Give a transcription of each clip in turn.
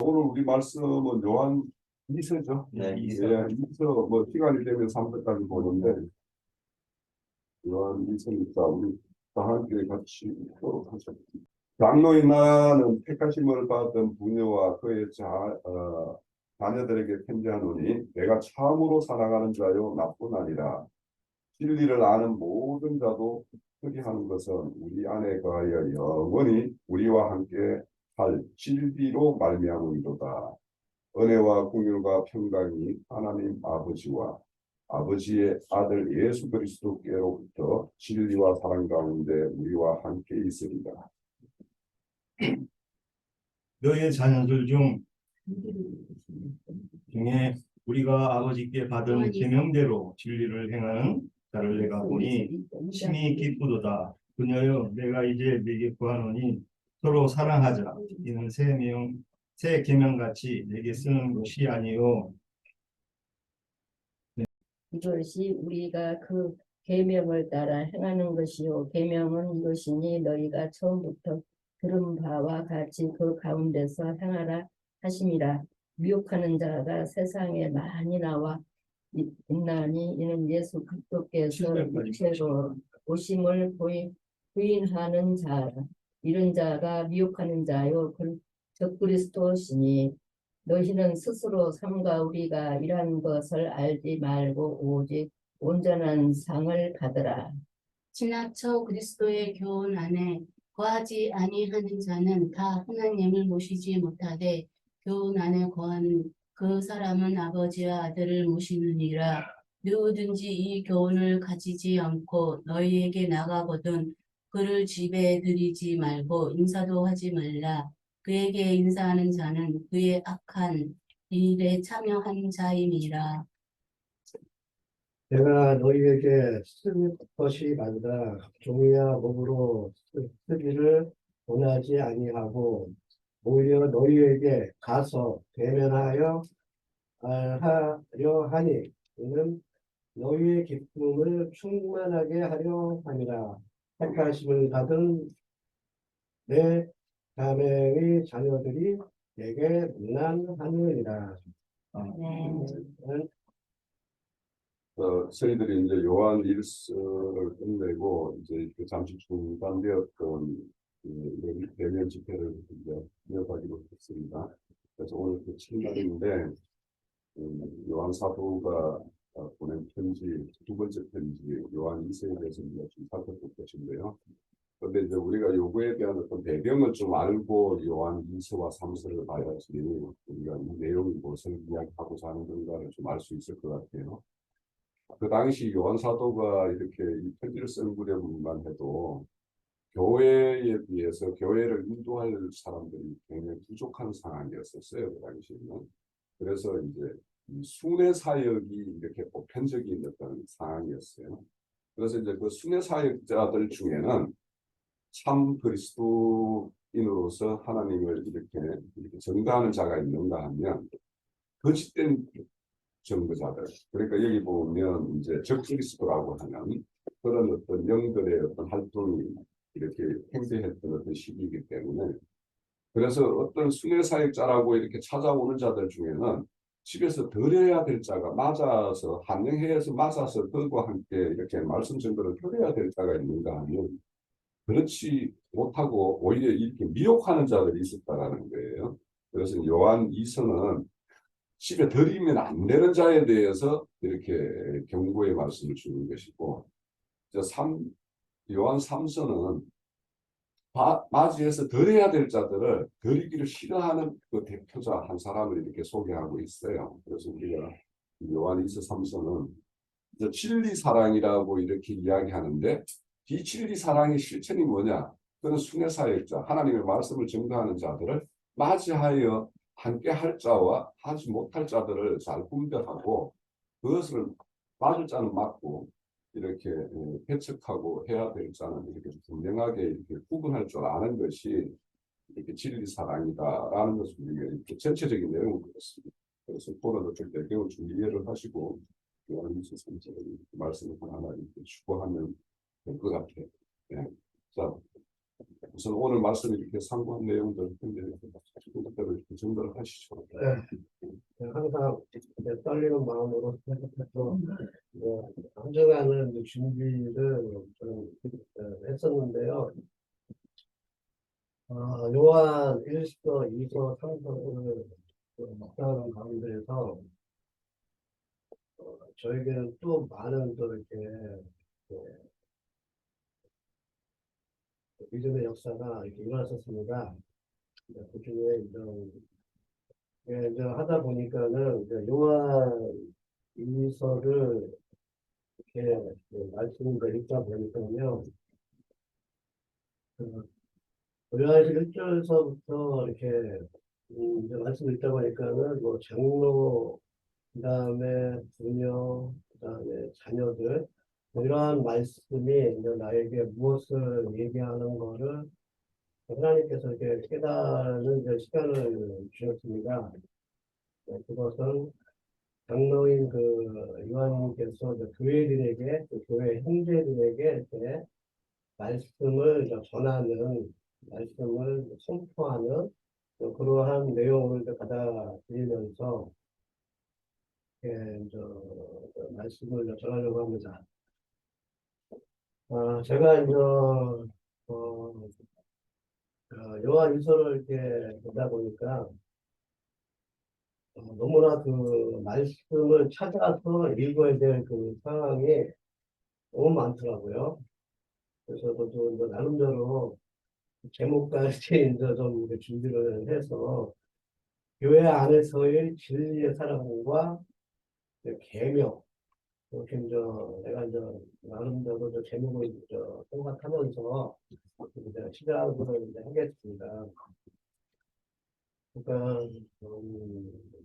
오늘 우리 말씀은 요한 2서죠. 네, 예, 2서. 2서 뭐 시간이 되면 3서까지 보는데 요한 2서니까 우리 다 함께 같이 읽도록 하죠. 장로인 나는 택하심을 받은 부녀와 그의 자녀들에게 편지하노니 내가 참으로 사랑하는 자요 나뿐 아니라 진리를 아는 모든 자도 그리하는 것은 우리 안에 거하여 영원히 우리와 함께 할 진리로 말미암음이로다. 은혜와 긍휼과 평강이 하나님 아버지와 아버지의 아들 예수 그리스도께로부터 진리와 사랑 가운데 우리와 함께 있으리라. 너의 자녀들 중에 우리가 아버지께 받은 계명대로 진리를 행하는 자를 내가 보니 심히 기쁘도다. 그녀여, 내가 이제 네게 구하노니 서로 사랑하자. 이는 새 계명같이 내게 쓰는 것이 아니요. 이것이 우리가 그 계명을 따라 행하는 것이요 계명은 이것이니 너희가 처음부터 들은 바와 같이 그 가운데서 행하라 하심이라. 미혹하는 자가 세상에 많이 나와 있나니 이는 예수 그리스도께서 육체로 오심을 부인하는 자라. 이런 자가 미혹하는 자요 적 그리스도시니 너희는 스스로 삼가 우리가 이러한 것을 알지 말고 오직 온전한 상을 받으라. 지나쳐 그리스도의 교훈 안에 거하지 아니하는 자는 다 하나님을 모시지 못하되 교훈 안에 거하는 그 사람은 아버지와 아들을 모시느니라. 누구든지 이 교훈을 가지지 않고 너희에게 나가거든 그를 집에 들이지 말고 인사도 하지 말라. 그에게 인사하는 자는 그의 악한 일에 참여한 자임이라. 내가 너희에게 쓸 것이 아니라 종이와 목으로 쓰기를 원하지 아니하고 오히려 너희에게 가서 대면하여 하려 하니 이는 너희의 기쁨을 충만하게 하려 함이라. 택하심을 받은 내 자매의 자녀들이 내게 문안하느니라. 저희들이 이제 요한 1서를 끝내고 이제 잠시 중단되었던 대면 집회를 이제 이어가기로 했습니다. 그래서 오늘 그 7날인데 요한 사도가 보낸 편지, 두 번째 편지 요한 2서에 대해서 이제 좀 살펴볼 것인데요. 그런데 이제 우리가 요거에 대한 어떤 배경을 좀 알고 요한 2서와 3서를 봐야지 우리가 이 내용이 무엇을 이야기하고자 하는 건가를 좀 알 수 있을 것 같아요. 그 당시 요한 사도가 이렇게 이 편지를 쓴 무렵만 해도 교회에 비해서 교회를 인도할 사람들이 굉장히 부족한 상황이었었어요. 그 당시에는. 그래서 이제 이 순회 사역이 이렇게 보편적인 어떤 상황이었어요. 그래서 이제 그 순회 사역자들 중에는 참 그리스도인으로서 하나님을 이렇게 전가하는 자가 있는가 하면 거짓된 전도자들. 그러니까 여기 보면 이제 적그리스도라고 하는 그런 어떤 영들의 어떤 활동이 이렇게 행되했던 어떤 시기이기 때문에 그래서 어떤 순회 사역자라고 이렇게 찾아오는 자들 중에는 집에서 드려야 될 자가 맞아서 한영회에서 맞아서 그와 함께 이렇게 말씀 전도를 드려야 될 자가 있는가 하면 그렇지 못하고 오히려 이렇게 미혹하는 자들이 있었다라는 거예요. 그래서 요한 2서는 집에 들이면 안 되는 자에 대해서 이렇게 경고의 말씀을 주는 것이고, 요한 3서는 맞이해서 드려야 될 자들을 드리기를 싫어하는 그 대표자 한 사람을 이렇게 소개하고 있어요. 그래서 우리가 요한 2서 3서는 진리 사랑이라고 이렇게 이야기하는데 이 진리 사랑의 실천이 뭐냐? 그는 순회 사역자, 하나님의 말씀을 전가하는 자들을 맞이하여 함께 할 자와 하지 못할 자들을 잘 분별하고 그것을 맞을 자는 맞고 이렇게 배척하고 해야 될 자는 이렇게 분명하게 이렇게 구분할 줄 아는 것이 이렇게 진리 사랑이다라는 것을 우리가 이렇게 전체적인 내용을 그렇습니다. 그래서 그런 어떤 배경을 좀 이해를 하시고 요한 2서 3서를 말씀을 하나하나 이렇게 추구하면 될 것 같아요. 네. 자, 우선 오늘 말씀 이렇게 상고한 내용들 친구들대로 이렇게 전달을 하시죠. 항상 이제 떨리는 마음으로 또 한 주간은 이제 준비를 좀 했었는데요. 요한 1서, 2서, 3서를 묵상하는 가운데에서 저에게는 또 많은 또 이렇게 믿음의 역사가 이렇게 일어났었습니다. 그 중에 이제 하다 보니까는 이제 요한 2서를 이렇게 말씀을 읽다 보니까요. 요한일서 1절서부터 이렇게 이제 말씀을 읽다 보니까는 뭐 장로, 그다음에 부녀, 그다음에 자녀들 뭐 이러한 말씀이 이제 나에게 무엇을 얘기하는 거를 하나님께서 이렇게 깨달는 이제 시간을 주셨습니다. 그것은 장로인 그 요한님께서 이제 교회들에게, 그 교회 형제들에게 이렇게 말씀을 이제 전하는, 말씀을 선포하는 그러한 내용을 이제 받아들이면서 이제 말씀을 이제 전하려고 합니다. 제가 이제 요한 일서를 이렇게 보다 보니까 너무나 그 말씀을 찾아서 읽어야 될 그 상황이 너무 많더라고요. 그래서 저도 이제 나름대로 제목까지 이제 좀 이렇게 준비를 해서 교회 안에서의 진리의 사랑과 계명 이렇게 이제 내가 이제 나름대로 저 제목을 이제 생각하면서 이제 시작을 이제 하겠습니다. 그러니까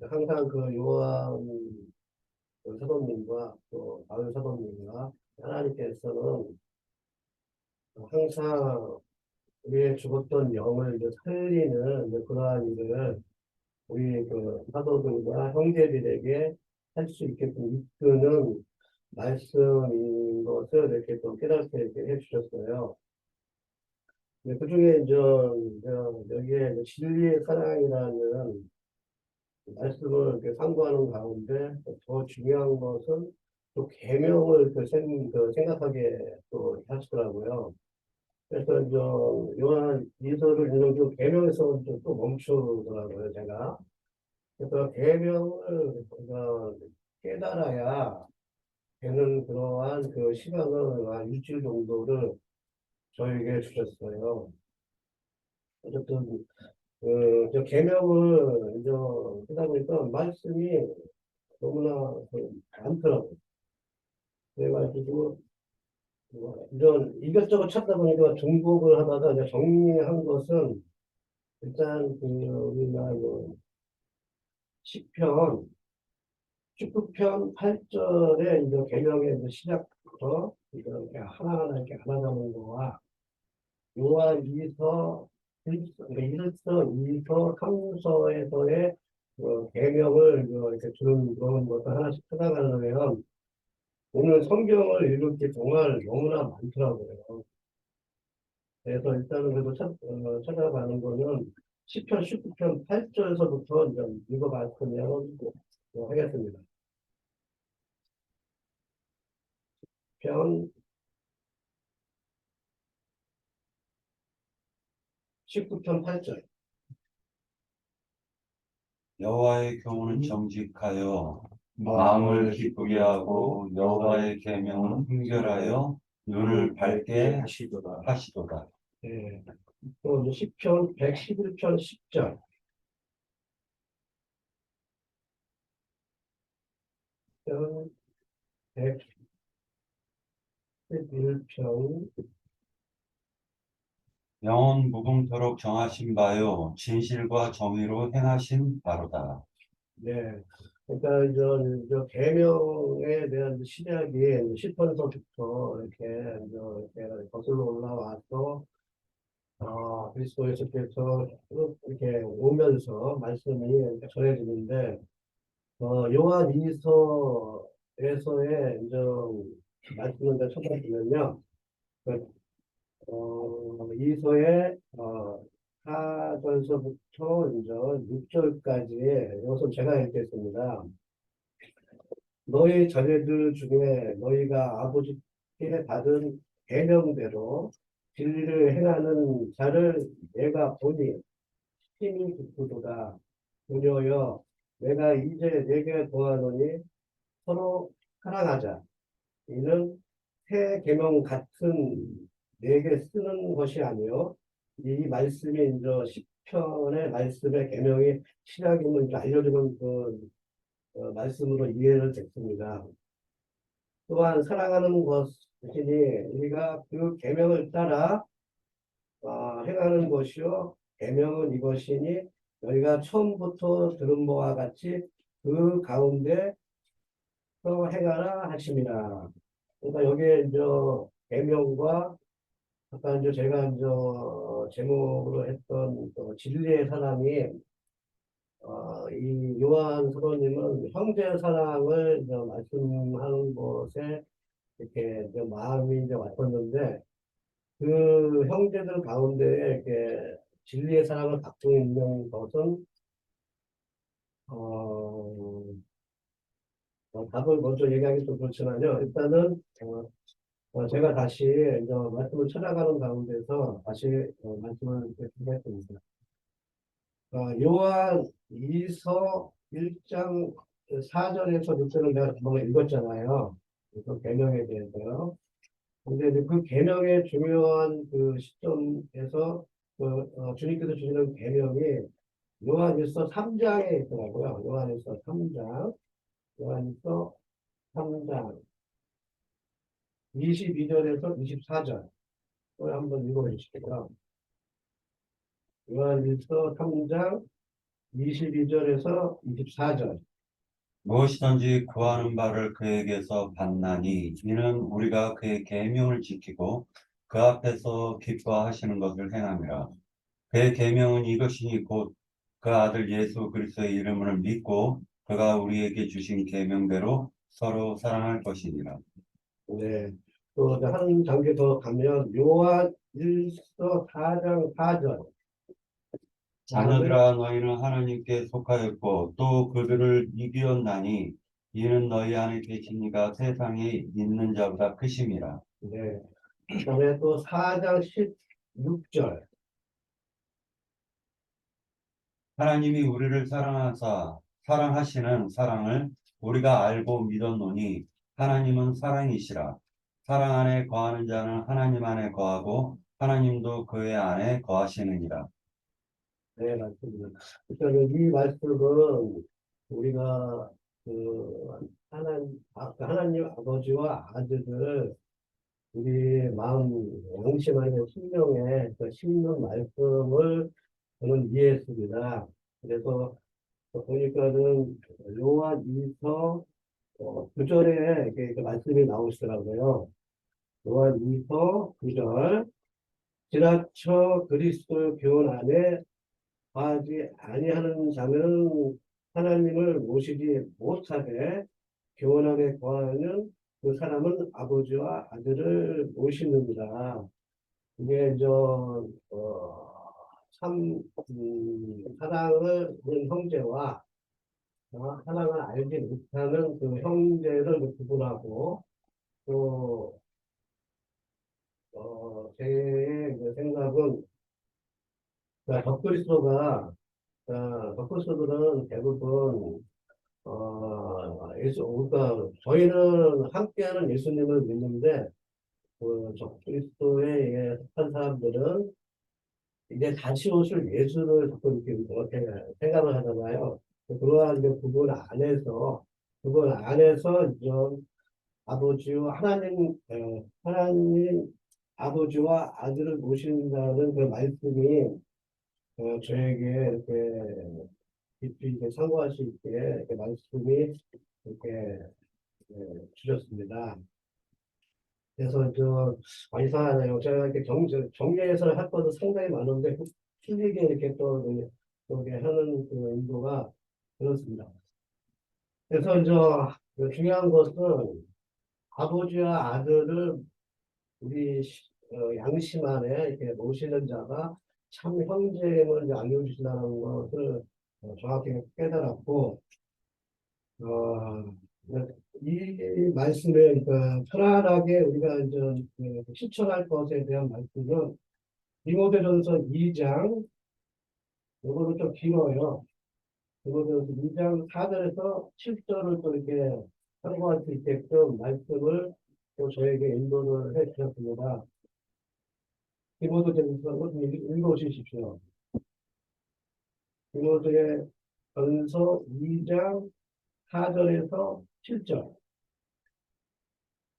항상 그 요한 사도님과 또 바울 사도님과 하나님께서는 항상 우리의 죽었던 영을 이제 살리는 이제 그러한 일을 우리 그 사도들과 형제들에게 할 수 있게끔 이끄는 말씀인 것을 이렇게 또 깨닫게 이렇게 해주셨어요. 그 중에 이제 여기에 이제 진리의 사랑이라는 말씀을 이렇게 상고하는 가운데 더 중요한 것은 또 계명을 생각하게 또 하시더라고요. 그래서 이제 요한 이서를 읽는 그 계명에서 또 멈추더라고요, 제가. 그래서 계명을 깨달아야 되는 그러한 그 시간을 한 일주일 정도를 저에게 주셨어요. 어쨌든 저 계명을 이제 하다 보니까 말씀이 너무나 많더라고요. 그래가지고 이런 이것저것 찾다 보니까 중복을 하다가 이제 정리한 것은 일단 우리나라 시편 19편 8절에 이제 계명의 이제 시작부터 이렇게 하나하나 이렇게 알아가는 거와 요한 2서, 1서, 2서, 3서에서의 계명을 이렇게 주는 그런 것을 하나씩 찾아가려면 오늘 성경을 읽을 게 정말 너무나 많더라고요. 그래서 일단은 그래도 찾아가는 거는 시편 19편 8절에서부터 이제 읽어봤으면 하겠습니다. 편 19편 8절. 여호와의 교훈은 정직하여 마음을 마음을 기쁘게 하고 여호와의 계명은 흥결하여 눈을 밝게 하시도다. 네. 또 이제 시편 111편 10절. 편 111편 영원 무궁토록 정하신 바요 진실과 정의로 행하신 바로다. 네. 그러니까 이제 계명에 대한 시작이 10편서부터 이렇게 거슬러 올라와서 그리스도 예수께서 쭉 이렇게 오면서 말씀이 이렇게 전해지는데 요한 2서에서의 이제 말씀을 찾아보면요. 이서의 4절서부터 이제 6절까지 이것은 제가 읽겠습니다. 너희 자녀들 중에 너희가 아버지께 받은 계명대로 진리를 행하는 자를 내가 보니 힘이 깊도다. 부녀여, 내가 이제 내게 구하노니 서로 사랑하자. 이는 새 계명 같은 내게 쓰는 것이 아니요 이 말씀이 이제 시편의 말씀의 계명이 시작임을 이제 알려주는 그 말씀으로 이해를 됐습니다. 또한 사랑하는 것이니 우리가 그 계명을 따라 행하는 것이요 계명은 이것이니 너희가 처음부터 들은 바와 같이 그 가운데 또 행하라 하심이라. 그러니까 여기에 이제 계명과 아까 이제 제가 이제 제목으로 했던 진리의 사람이 이 요한 사도님은 형제 사랑을 이제 말씀하는 것에 이렇게 이제 마음이 이제 왔었는데 그 형제들 가운데 이렇게 진리의 사랑을 갖고 있는 것은 답을 먼저 얘기하기 좀 그렇지만요. 일단은 제가 다시 이제 말씀을 찾아가는 가운데서 다시 말씀을 드리겠습니다. 요한 2서 1장 4절에서 6절을 내가 금방 읽었잖아요. 그 계명에 대해서요. 근데 이제 그 계명의 중요한 그 시점에서 주님께서 주시는 계명이 요한일서 3장에 있더라고요. 요한일서 3장, 요한일서 3장 22절에서 24절 한번 읽어주시고요. 요한일서 3장 22절에서 24절. 무엇이든지 구하는 바를 그에게서 받나니 이는 우리가 그의 계명을 지키고 그 앞에서 기뻐하시는 것을 행함이라. 그의 계명은 이것이니 곧 그 아들 예수 그리스도의 이름을 믿고 그가 우리에게 주신 계명대로 서로 사랑할 것이니라. 네. 또 한 단계 더 가면 요한 1서 4장 4절. 자녀들아 너희는 하나님께 속하였고 또 그들을 이기었나니 이는 너희 안에 계신 이가 세상에 있는 자보다 크심이라. 네. 그다음에 또 4장 16절. 하나님이 우리를 사랑하시는 사랑을 우리가 알고 믿었노니 하나님은 사랑이시라. 사랑 안에 거하는 자는 하나님 안에 거하고 하나님도 그의 안에 거하시느니라. 네, 맞습니다. 그러니까 이 말씀은 우리가 하나님 아버지와 아들을 우리 마음 양심 안에 심령에 심는 말씀을 저는 이해했습니다. 그래서 보니까는 요한 2서 9절에 이렇게 말씀이 나오시더라고요. 요한 2서 9절. 지나쳐 그리스도 교훈 안에 거하지 아니하는 자는 하나님을 모시지 못하되 교훈하게 거하는 그 사람은 아버지와 아들을 모시는구나. 이게 사랑을 하는 형제와 사랑을 알지 못하는 그 형제를 구분하고 또 제 생각은 적그리스도들은 대부분 그러니까 저희는 함께하는 예수님을 믿는데 그 적그리스도에 속한 사람들은 이제 다시 오실 예수를 자꾸 이렇게 그렇게 생각을 하잖아요. 그러한 이제 그분 안에서 이제 아버지와 하나님 아버지와 아들을 모신다는 그 말씀이 저에게 이렇게 깊이 이렇게 상고할 수 있게 이렇게 말씀이 이렇게 주셨습니다. 그래서 이상하네요. 제가 이렇게 정리해서 할 것도 상당히 많은데 틀리게 이렇게 또 이렇게 하는 그 인도가 그렇습니다. 그래서 중요한 것은 아버지와 아들을 우리 양심 안에 이렇게 모시는 자가 참 형제임을 이제 알려주신다는 것을 정확히 깨달았고, 어, 이 말씀에 그러니까 편안하게 우리가 이제 실천할 것에 대한 말씀은 디모데전서 2장, 이거는 좀 길어요. 디모데전서 2장 4절에서 7절을 또 이렇게 참고할 수 있게끔 말씀을 또 저에게 인도를 해 주셨습니다. 디모데전서 읽어주십시오. 디모데전서 2장 4절에서 7절.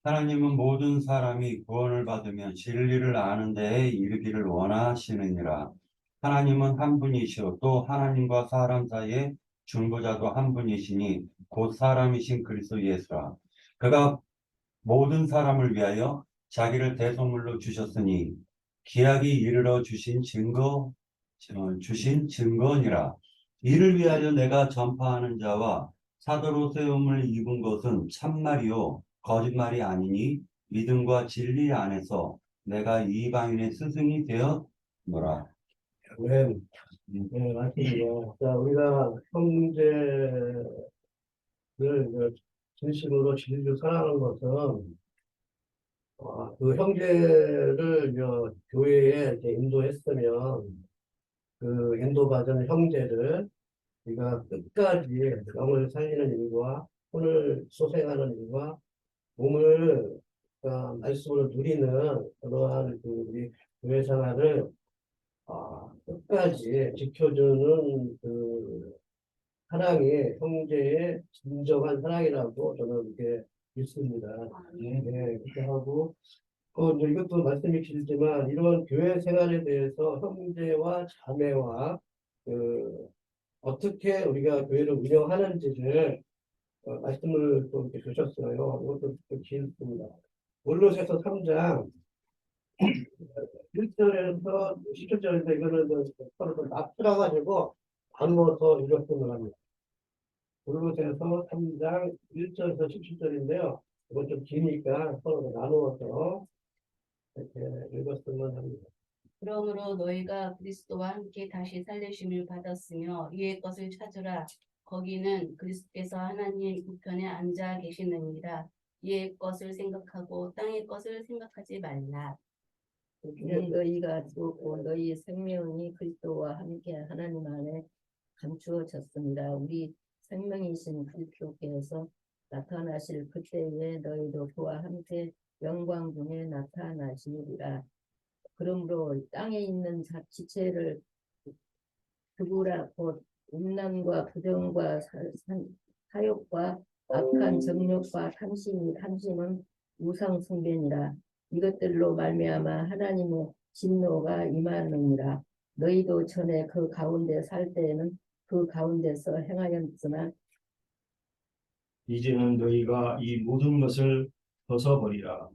하나님은 모든 사람이 구원을 받으면 진리를 아는 데에 이르기를 원하시느니라. 하나님은 한 분이시오. 또 하나님과 사람 사이에 중보자도 한 분이시니 곧 사람이신 그리스도 예수라. 그가 모든 사람을 위하여 자기를 대속물로 주셨으니 기약이 이르러 주신 증거니라. 이를 위하여 내가 전파하는 자와 사도로 세움을 입은 것은 참말이요 거짓말이 아니니 믿음과 진리 안에서 내가 이방인의 스승이 되었노라. 네, 네, 맞습니다. 자, 우리가 형제를 진심으로 진리로 사랑하는 것은 그 형제를 교회에 이제 인도했으면 그 인도받은 형제를 우리가 끝까지 영을 살리는 일과 혼을 소생하는 일과 몸을 말씀으로 누리는 그러한 그 우리 교회 생활을 끝까지 지켜주는 그 사랑이 형제의 진정한 사랑이라고 저는 이렇게 믿습니다. 네, 그렇게 하고 이제 이것도 말씀이 길지만 이런 교회 생활에 대해서 형제와 자매와 그 어떻게 우리가 교회를 운영하는지를 말씀을 또 이렇게 주셨어요. 이것도 좀 길습니다. 골로새서 3장 1절에서 17절인데 이거는 서로 좀 납치라가지고 나누어서 읽었으면 합니다. 골로새서 3장 1절에서 17절인데요. 이건 좀 기니까 서로 나누어서 이렇게 읽었으면 합니다. 그러므로 너희가 그리스도와 함께 다시 살리심을 받았으며 이의 것을 찾으라. 거기는 그리스도께서 하나님 우편에 앉아 계시느니라. 이의 것을 생각하고 땅의 것을 생각하지 말라. 이는 너희가 죽었고 너희 생명이 그리스도와 함께 하나님 안에 감추어졌습니다. 우리 생명이신 그리스도께서 나타나실 그때에 너희도 그와 함께 영광 중에 나타나시리라. 그러므로 땅에 있는 지체를 두고라. 곧 음란과 부정과 사욕과 악한 정욕과 탐심은 우상 숭배니라. 이것들로 말미암아 하나님의 진노가 임하느니라. 너희도 전에 그 가운데 살 때에는 그 가운데서 행하였으나 이제는 너희가 이 모든 것을 벗어버리라.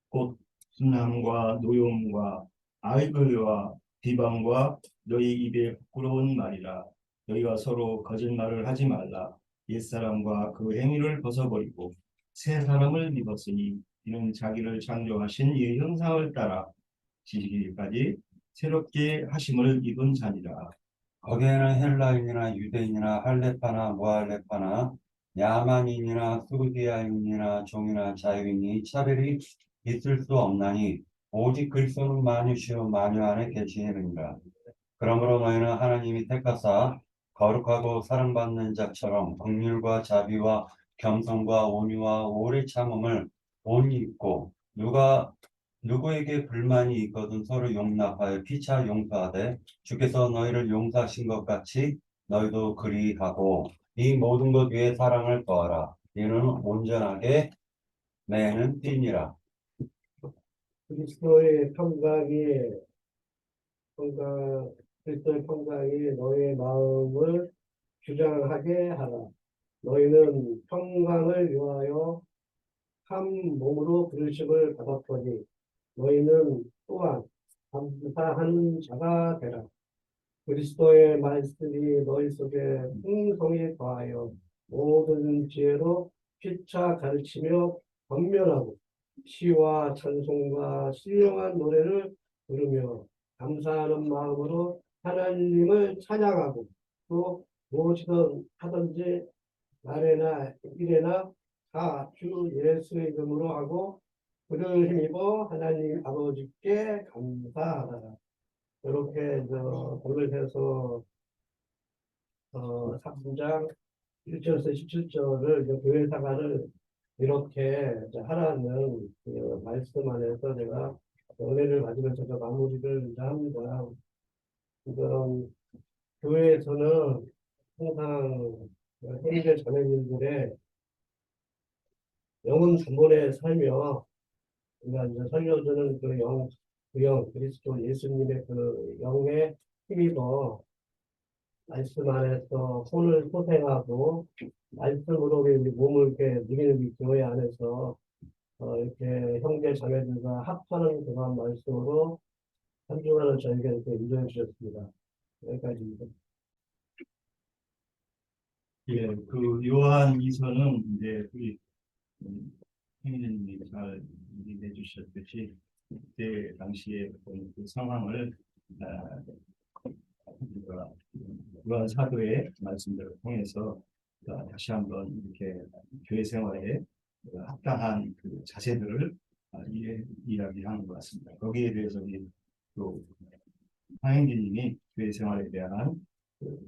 곧 순함과 노여움과 아이글과 비방과 너희 입에 부끄러운 말이라. 너희가 서로 거짓말을 하지 말라. 옛사람과 그 행위를 벗어버리고 새 사람을 입었으니 이는 자기를 창조하신 이 형상을 따라 지시기까지 새롭게 하심을 입은 자니라. 거기에는 헬라인이나 유대인이나 할레파나 무할레파나 야만인이나 수르디아인이나 종이나 자유인이 차별이 있을 수 없나니 오직 그리스도는 만유시요 만유 안에 계시느니라. 그러므로 너희는 하나님이 택하사 거룩하고 사랑받는 자처럼 긍휼과 자비와 겸손과 온유와 오래 참음을 옷 입고 누구에게 불만이 있거든 서로 용납하여 피차 용서하되 주께서 너희를 용서하신 것 같이 너희도 그리하고 이 모든 것 위에 사랑을 더하라. 이는 온전하게 매는 띠니라. 그리스도의 그리스도의 평강이 너희의 마음을 주장하게 하라. 너희는 평강을 위하여 한 몸으로 부르심을 받았더니 너희는 또한 감사하는 자가 되라. 그리스도의 말씀이 너희 속에 풍성히 더하여 모든 지혜로 피차 가르치며 권면하고 시와 찬송과 신령한 노래를 부르며 감사하는 마음으로 하나님을 찬양하고 또 무엇이든 하든지 말에나 일에나 다 주 예수의 이름으로 하고 그를 힘입어 하나님 아버지께 감사하라. 이렇게 골로새서 3장 1절에서 17절을 교회 사과를 이렇게 하라는 그 말씀 안에서 제가 은혜를 받으면서 마무리를 이제 합니다. 지금 교회에서는 항상 형제 자매님들의 영혼 단번에 살며 우리가 이제 살려주는 그 영, 그리스도 예수님의 그 영에 힘입어 말씀 안에서 손을 소생하고 말씀으로 우리 몸을 이렇게 누리는 이 교회 안에서 이렇게 형제 자매들과 합하는 그런 말씀으로 한 주간을 저에게 이렇게 인도해 주셨습니다. 여기까지입니다. 예, 그 요한 이서는 이제 우리 행진님이 잘 얘기해 주셨듯이 그때 당시에 그 상황을 우리가 요한 사도의 말씀들을 통해서 다시 한번 이렇게 교회 생활에 합당한 그 자세들을 이야기하는 것 같습니다. 거기에 대해서 또 황행진님이 교회 생활에 대한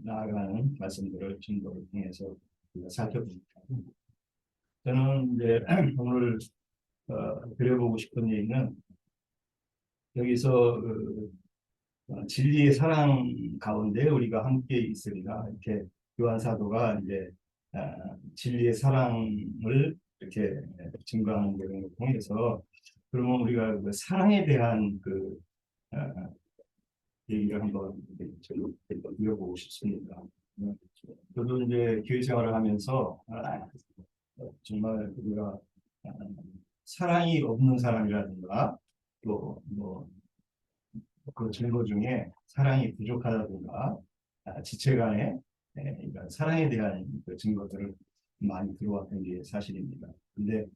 나아가는 말씀들을 증거를 통해서 살펴봅니다. 저는 이제 오늘 드려보고 싶은 얘기는 여기서 진리의 사랑 가운데 우리가 함께 있으리라 이렇게 요한 사도가 이제 진리의 사랑을 이렇게 증거하는 내용을 통해서 그러면 우리가 그 사랑에 대한 그 얘기를 한번 드려보고 싶습니다. 저도 이제 교회 생활을 하면서 정말 우리가 사랑이 없는 사람이라든가 또 뭐 그 증거 중에 사랑이 부족하다든가 지체간에 그러니까 사랑에 대한 그 증거들을 많이 들어왔던 게 사실입니다. 근데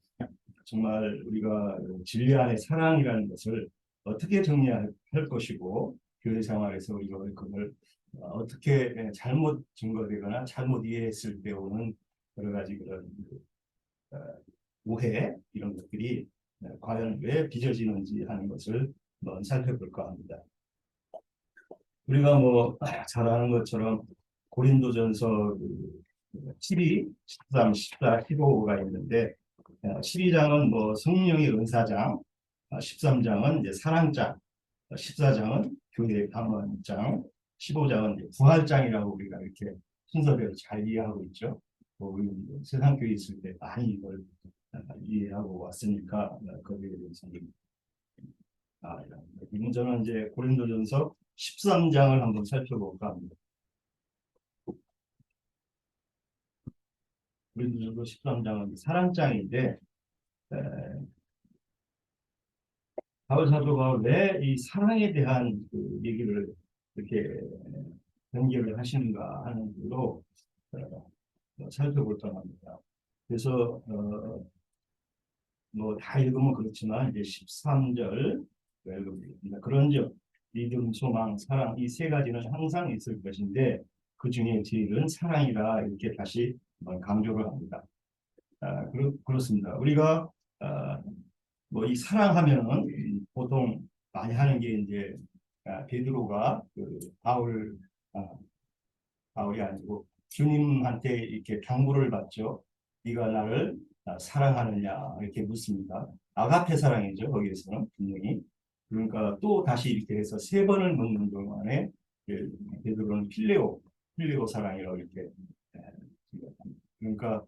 정말 우리가 진리 안에 사랑이라는 것을 어떻게 정리할 것이고 교회 생활에서 우리가 그걸 어떻게 잘못 증거되거나 잘못 이해했을 때 오는 여러 가지 그런 오해 이런 것들이 과연 왜 빚어지는지 하는 것을 한번 살펴볼까 합니다. 우리가 뭐 잘 아는 것처럼 고린도전서 12, 13, 14, 15가 있는데 12장은 뭐 성령의 은사장, 13장은 이제 사랑장, 14장은 교회 방언장, 15장은 이제 부활장이라고 우리가 이렇게 순서대로 잘 이해하고 있죠. 우리 세상 교회 있을 때 많이 이걸 이해하고 왔으니까 거기에 대해서는 저는 이제 고린도전서 13장을 한번 살펴볼까 합니다. 고린도전서 13장은 사랑장인데 바울 사도가 왜 이 사랑에 대한 그 얘기를 이렇게 연결을 하시는가 하는 걸로 살펴볼까 합니다. 그래서 뭐 다 읽으면 그렇지만 이제 13절 그런즉 믿음, 소망, 사랑 이 세 가지는 항상 있을 것인데 그 중에 제일은 사랑이라 이렇게 다시 강조를 합니다. 그렇습니다. 우리가 뭐 이 사랑하면은 보통 많이 하는 게 이제 베드로가 그 바울이 아니고 주님한테 이렇게 당부를 받죠. 네가 나를 사랑하느냐 이렇게 묻습니다. 아가페 사랑이죠. 거기에서는 분명히. 그러니까 또 다시 이렇게 해서 3번을 묻는 동안에 베드로는 필레오 사랑이라고 이렇게 그러니까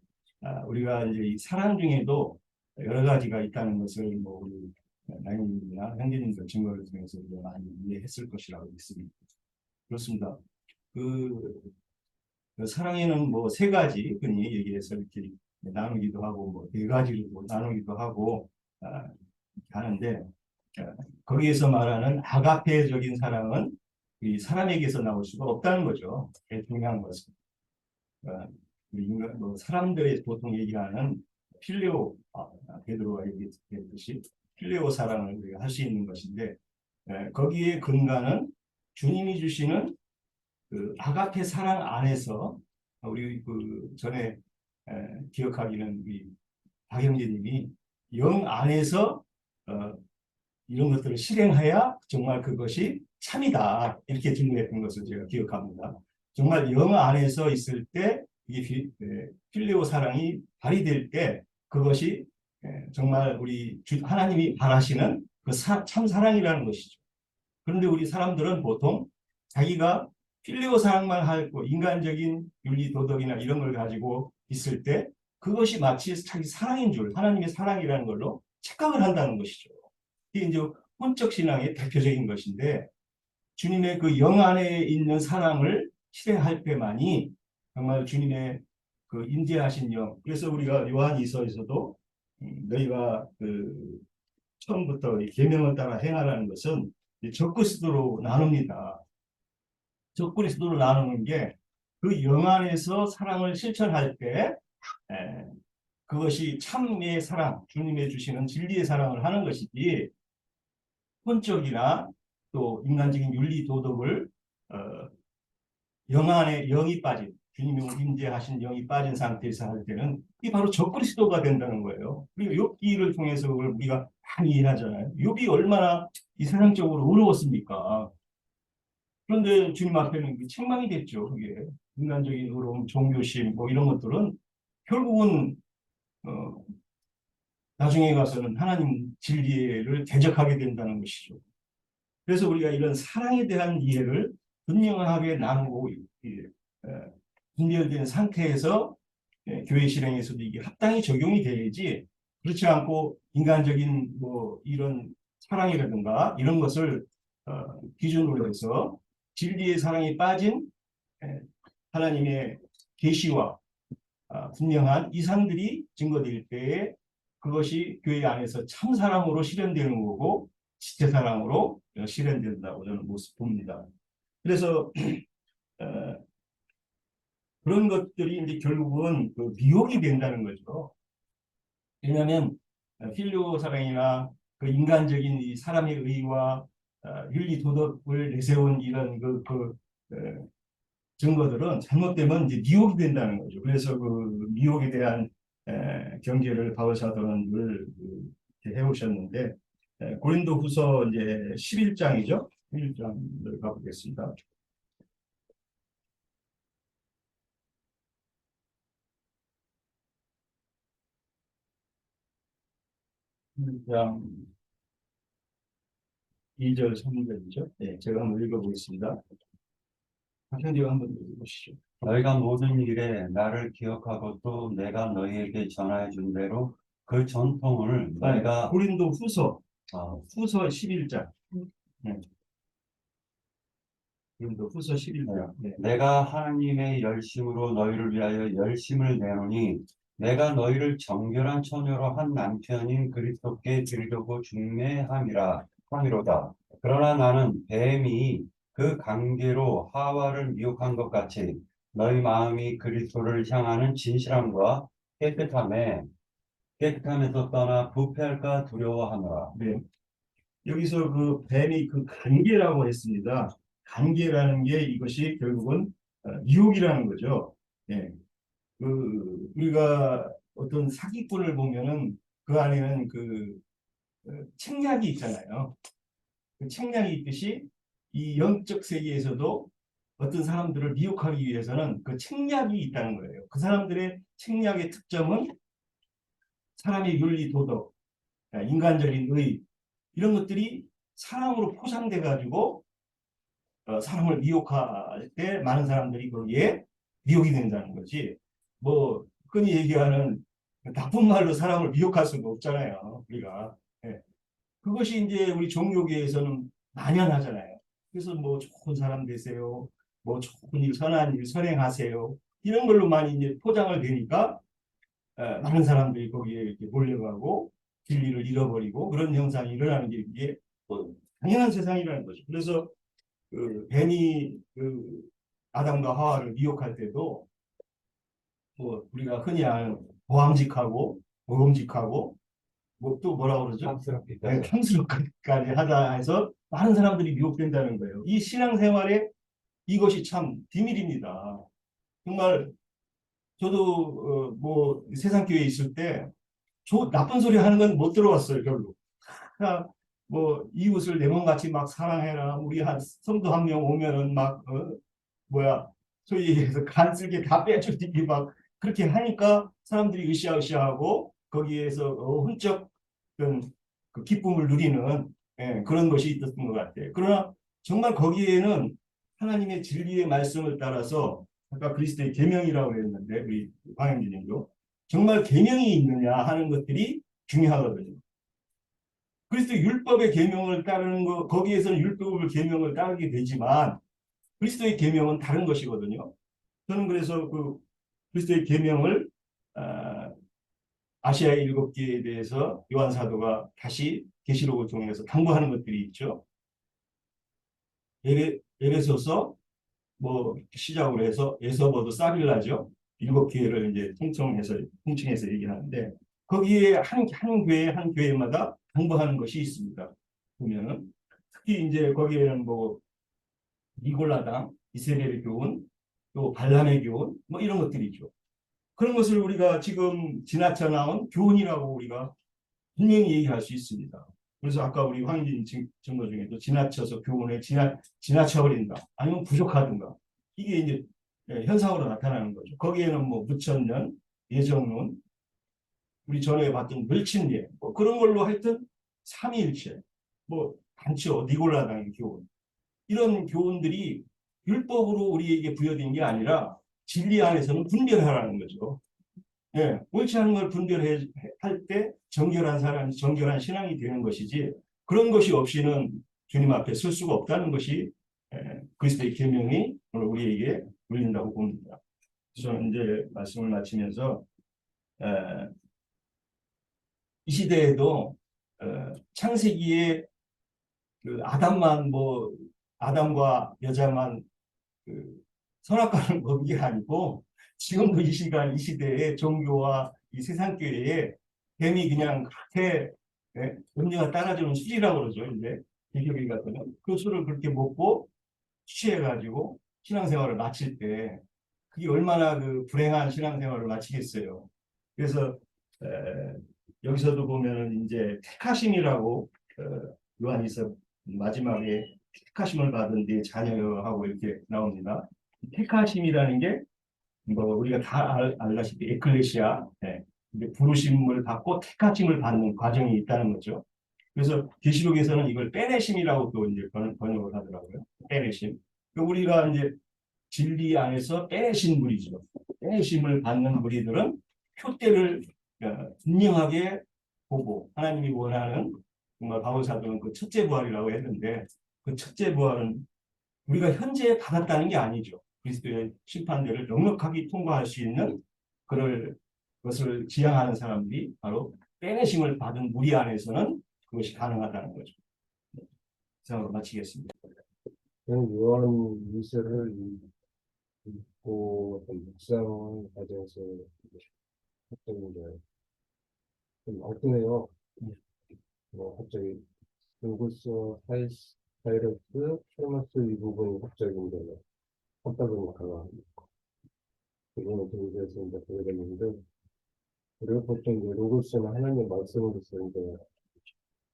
우리가 이제 이 사랑 중에도 여러 가지가 있다는 것을 뭐 우리 나인님이나 형제님들 증거를 통해서 많이 이해했을 것이라고 믿습니다. 그렇습니다. 그 사랑에는 뭐 3가지 흔히 얘기해서 이렇게 나누기도 하고 뭐 4가지로 나누기도 하고 하는데 거기에서 말하는 아가페적인 사랑은 이 사람에게서 나올 수가 없다는 거죠. 제일 중요한 것은 우리 인간, 뭐 사람들이 보통 얘기하는 필레오 베드로가 얘기했듯이 필레오 사랑을 우리가 할 수 있는 것인데 거기에 근간은 주님이 주시는 그 아가페 사랑 안에서 우리 그 전에 기억하기는 우리 박영재님이 영 안에서 이런 것들을 실행해야 정말 그것이 참이다 이렇게 증거했던 것을 제가 기억합니다. 정말 영 안에서 있을 때 이게 필레오 사랑이 발휘될 때 그것이 정말 우리 하나님이 바라시는 그 참 사랑이라는 것이죠. 그런데 우리 사람들은 보통 자기가 필레오 사랑만 하고 인간적인 윤리 도덕이나 이런 걸 가지고 있을 때 그것이 마치 자기 사랑인 줄 하나님의 사랑이라는 걸로 착각을 한다는 것이죠. 이게 이제 혼적 신앙의 대표적인 것인데 주님의 그 영 안에 있는 사랑을 실행할 때만이 정말 주님의 그 임재하신 영. 그래서 우리가 요한이서에서도 너희가 그 처음부터 계명을 따라 행하라는 것은 적그리스도로 나눕니다. 적그리스도로 나누는 게 그 영 안에서 사랑을 실천할 때 그것이 참의 사랑, 주님의 주시는 진리의 사랑을 하는 것이지 혼적이나 또 인간적인 윤리 도덕을 영 안에 영이 빠진 주님이 임재하신 영이 빠진 상태에서 할 때는 이게 바로 적그리스도가 된다는 거예요. 그리고 욥기를 통해서 그걸 우리가 많이 이해하잖아요. 욥이 얼마나 이 세상적으로 어려웠습니까? 그런데 주님 앞에는 책망이 됐죠. 그게 인간적인 어려움, 종교심 뭐 이런 것들은 결국은 나중에 가서는 하나님 진리를 대적하게 된다는 것이죠. 그래서 우리가 이런 사랑에 대한 이해를 분명하게 나누고 분별된 상태에서 교회 실행에서도 이게 합당히 적용이 돼야지 그렇지 않고 인간적인 뭐 이런 사랑이라든가 이런 것을 기준으로 해서 진리의 사랑이 빠진 하나님의 계시와 분명한 이상들이 증거될 때에 그것이 교회 안에서 참 사랑으로 실현되는 거고 지체 사랑으로 실현된다고 저는 모습 봅니다. 그래서 그런 것들이 이제 결국은 그 미혹이 된다는 거죠. 왜냐하면 필요 사랑이나 그 인간적인 이 사람의 의와 윤리 도덕을 내세운 이런 증거들은 잘못되면 이제 미혹이 된다는 거죠. 그래서 그 미혹에 대한 경계를 바울 사도는 늘 해오셨는데 고린도후서 이제 11장이죠. 11장을 가보겠습니다. 1장 2절 3절이죠. 네, 제가 한번 읽어보겠습니다. 박현지가 한번 읽어보시죠. 너희가 모든 일에 나를 기억하고 또 내가 너희에게 전하여 준 대로 그 전통을 너희가 고린도후서 후서 11장. 네. 고린도후서 11장. 네. 내가 하나님의 열심으로 너희를 위하여 열심을 내노니 내가 너희를 정결한 처녀로 한 남편인 그리스도께 드리려고 중매함이로다. 그러나 나는 뱀이 그 관계로 하와를 미혹한 것 같이 너희 마음이 그리스도를 향하는 진실함과 깨끗함에서 떠나 부패할까 두려워하노라. 네. 여기서 그 뱀이 그 관계라고 했습니다. 관계라는 게 이것이 결국은 유혹이라는 거죠. 네. 우리가 어떤 사기꾼을 보면은 그 안에는 책략이 있잖아요. 그 책략이 있듯이 이 영적 세계에서도 어떤 사람들을 미혹하기 위해서는 그 책략이 있다는 거예요. 그 사람들의 책략의 특점은 사람의 윤리, 도덕, 인간적인 의 이런 것들이 사랑으로 포장돼 가지고 사람을 미혹할 때 많은 사람들이 거기에 미혹이 된다는 거지. 뭐 흔히 얘기하는 나쁜 말로 사람을 미혹할 수가 없잖아요. 우리가. 네. 그것이 이제 우리 종교계에서는 만연하잖아요. 그래서 뭐 좋은 사람 되세요. 뭐 좋은 일, 선한 일 선행하세요. 이런 걸로 많이 이제 포장을 되니까 많은 사람들이 거기에 이렇게 몰려가고 진리를 잃어버리고 그런 현상이 일어나는 게 이게 뭐 당연한 세상이라는 거죠. 그래서 뱀이 아담과 하와를 미혹할 때도 뭐 우리가 흔히 아는 보암직하고 먹음직하고 뭐 또 뭐라 그러죠? 탐스럽기까지. 탐스럽기까지 하다 해서 많은 사람들이 미혹된다는 거예요. 이 신앙생활에 이것이 참 비밀입니다. 정말 저도 뭐 세상교회에 있을 때 나쁜 소리 하는 건 못 들어왔어요. 별로. 그냥 뭐 이웃을 내 몸같이 막 사랑해라. 우리 한 성도 한 명 오면은 막 뭐야 소위 얘기해서 간쓸게 다 빼주기 막 그렇게 하니까 사람들이 으쌰으쌰하고 거기에서 훌쩍 그 기쁨을 누리는 그런 것이 있었던 것 같아요. 그러나 정말 거기에는 하나님의 진리의 말씀을 따라서 아까 그리스도의 계명이라고 했는데 우리 황영진님도 정말 계명이 있느냐 하는 것들이 중요하거든요. 그리스도 율법의 계명을 따르는 거 거기에서는 율법의 계명을 따르게 되지만 그리스도의 계명은 다른 것이거든요. 저는 그래서 그 그리스도의 계명을 아시아의 7개에 대해서 요한 사도가 다시 계시록을 통해서 당부하는 것들이 있죠. 에베소서 뭐 시작으로 해서 에서버도 사빌라죠. 7교회를 이제 통칭해서 얘기하는데 거기에 한 교회 한 교회마다 당부하는 것이 있습니다. 보면은 특히 이제 거기에는 뭐 니골라당, 이세벨의 교훈, 또 발람의 교훈 뭐 이런 것들이죠. 그런 것을 우리가 지금 지나쳐 나온 교훈이라고 우리가 분명히 얘기할 수 있습니다. 그래서 아까 우리 황인진 증거 중에도 지나쳐서 교훈에 지나쳐버린다. 아니면 부족하든가. 이게 이제 현상으로 나타나는 거죠. 거기에는 뭐 무천년, 예정론, 우리 전에 봤던 물침례, 뭐 그런 걸로 하여튼 삼위일체, 뭐 단초, 니골라당의 교훈. 이런 교훈들이 율법으로 우리에게 부여된 게 아니라 진리 안에서는 분별하라는 거죠. 예, 옳지 않은 걸 분별할 때 정결한 사람이 정결한 신앙이 되는 것이지 그런 것이 없이는 주님 앞에 설 수가 없다는 것이 그리스도의 계명이 오늘 우리에게 울린다고 봅니다. 저는 이제 말씀을 마치면서 이 시대에도 창세기에 그 아담과 여자만 그 선악과를 먹은 게 아니고 지금도 이 시간 이 시대에 종교와 이 세상교회에 뱀이 그냥 그렇게 음료가 따라주는 술이라고 그러죠. 이제 비교기 같으면 그 술을 그렇게 먹고 취해가지고 신앙생활을 마칠 때 그게 얼마나 그 불행한 신앙생활을 마치겠어요. 그래서 여기서도 보면은 이제 택하심이라고 요한이서 마지막에 택하심을 받은 뒤 자녀하고 이렇게 나옵니다. 택하심이라는 게 뭐 우리가 다 알다시피 에클레시아 부르심을 받고 택하심을 받는 과정이 있다는 거죠. 그래서 계시록에서는 이걸 빼내심이라고 또 이제 번역을 하더라고요. 빼내심. 우리가 이제 진리 안에서 빼내신 무리죠. 빼내심을 받는 무리들은 표대를 분명하게 보고 하나님이 원하는 정말 바울 사도는 그 첫째 부활이라고 했는데 그 첫째 부활은 우리가 현재 받았다는 게 아니죠. 그리스도의 심판대를 넉넉하게 통과할 수 있는 그럴 것을 지향하는 사람들이 바로 빼내심을 받은 무리 안에서는 그것이 가능하다는 거죠. 이상으로 마치겠습니다. 요한 일서를 읽고 어떤 묵상 과정에서 했던 게 좀 엉뚱해요. 뭐 갑자기 로고스, 하이러스, 테마스 이 부분이 갑자기 이제 하다 보니까 그거는 동시에서 이제 보게 됐는데 그리고 보통 이제 로고스는 하나님의 말씀으로서 이제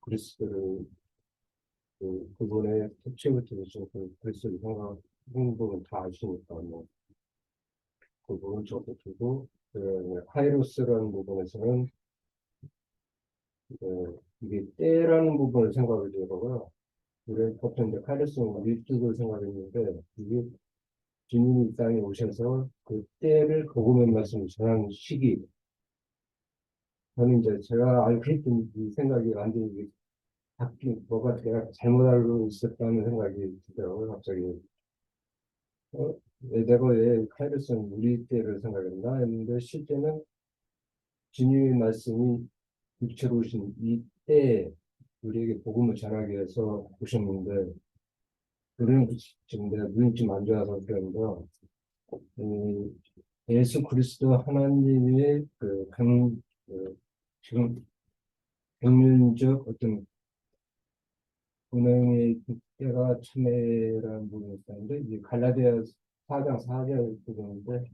그리스도를 그분의 특징부터 그 그리스도를 생각하는 부분 다 아시니까 뭐 그 부분 저도 두고 그 카이로스라는 부분에서는 이게 때라는 부분을 생각을 해보고요. 우리 보통 이제 카이로스는 밀축을 생각했는데 이게 주님이 이 땅에 오셔서 그 때를 복음의 말씀을 전하는 시기. 저는 이제 제가 알고 있던 이 생각이 완전히 바뀐 뭐가 내가 잘못 알고 있었다는 생각이 들더라고요. 갑자기 내가 왜 카이로스는 우리 때를 생각했나 했는데 실제는 주님의 말씀이 육체로 오신 이 때에 우리에게 복음을 전하기 위해서 오셨는데 우리는 지금 내가 눈이 좀 안 좋아서 그런데 예수 그리스도 하나님의 그 지금 백년적 어떤 운행의 때가 참회라는 부분이 있었는데 이제 갈라디아 4장 4절 부분인데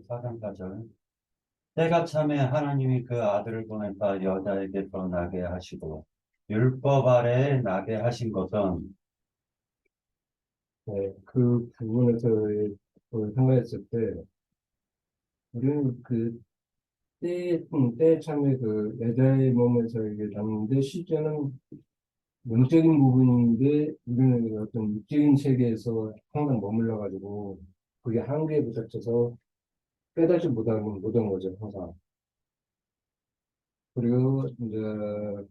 사장 4절. 때가 참에 하나님이 그 아들을 보내사 여자에게서 나게 하시고 율법 아래에 나게 하신 것은 네, 그 부분에서 생각했을 때 우리는 그 때 참에 그 여자의 몸에서 이게 났는데 실제는 영적인 부분인데 우리는 어떤 육적인 세계에서 항상 머물러 가지고 그게 한계에 부닥쳐서 깨닫지 못한 거죠 항상. 그리고 이제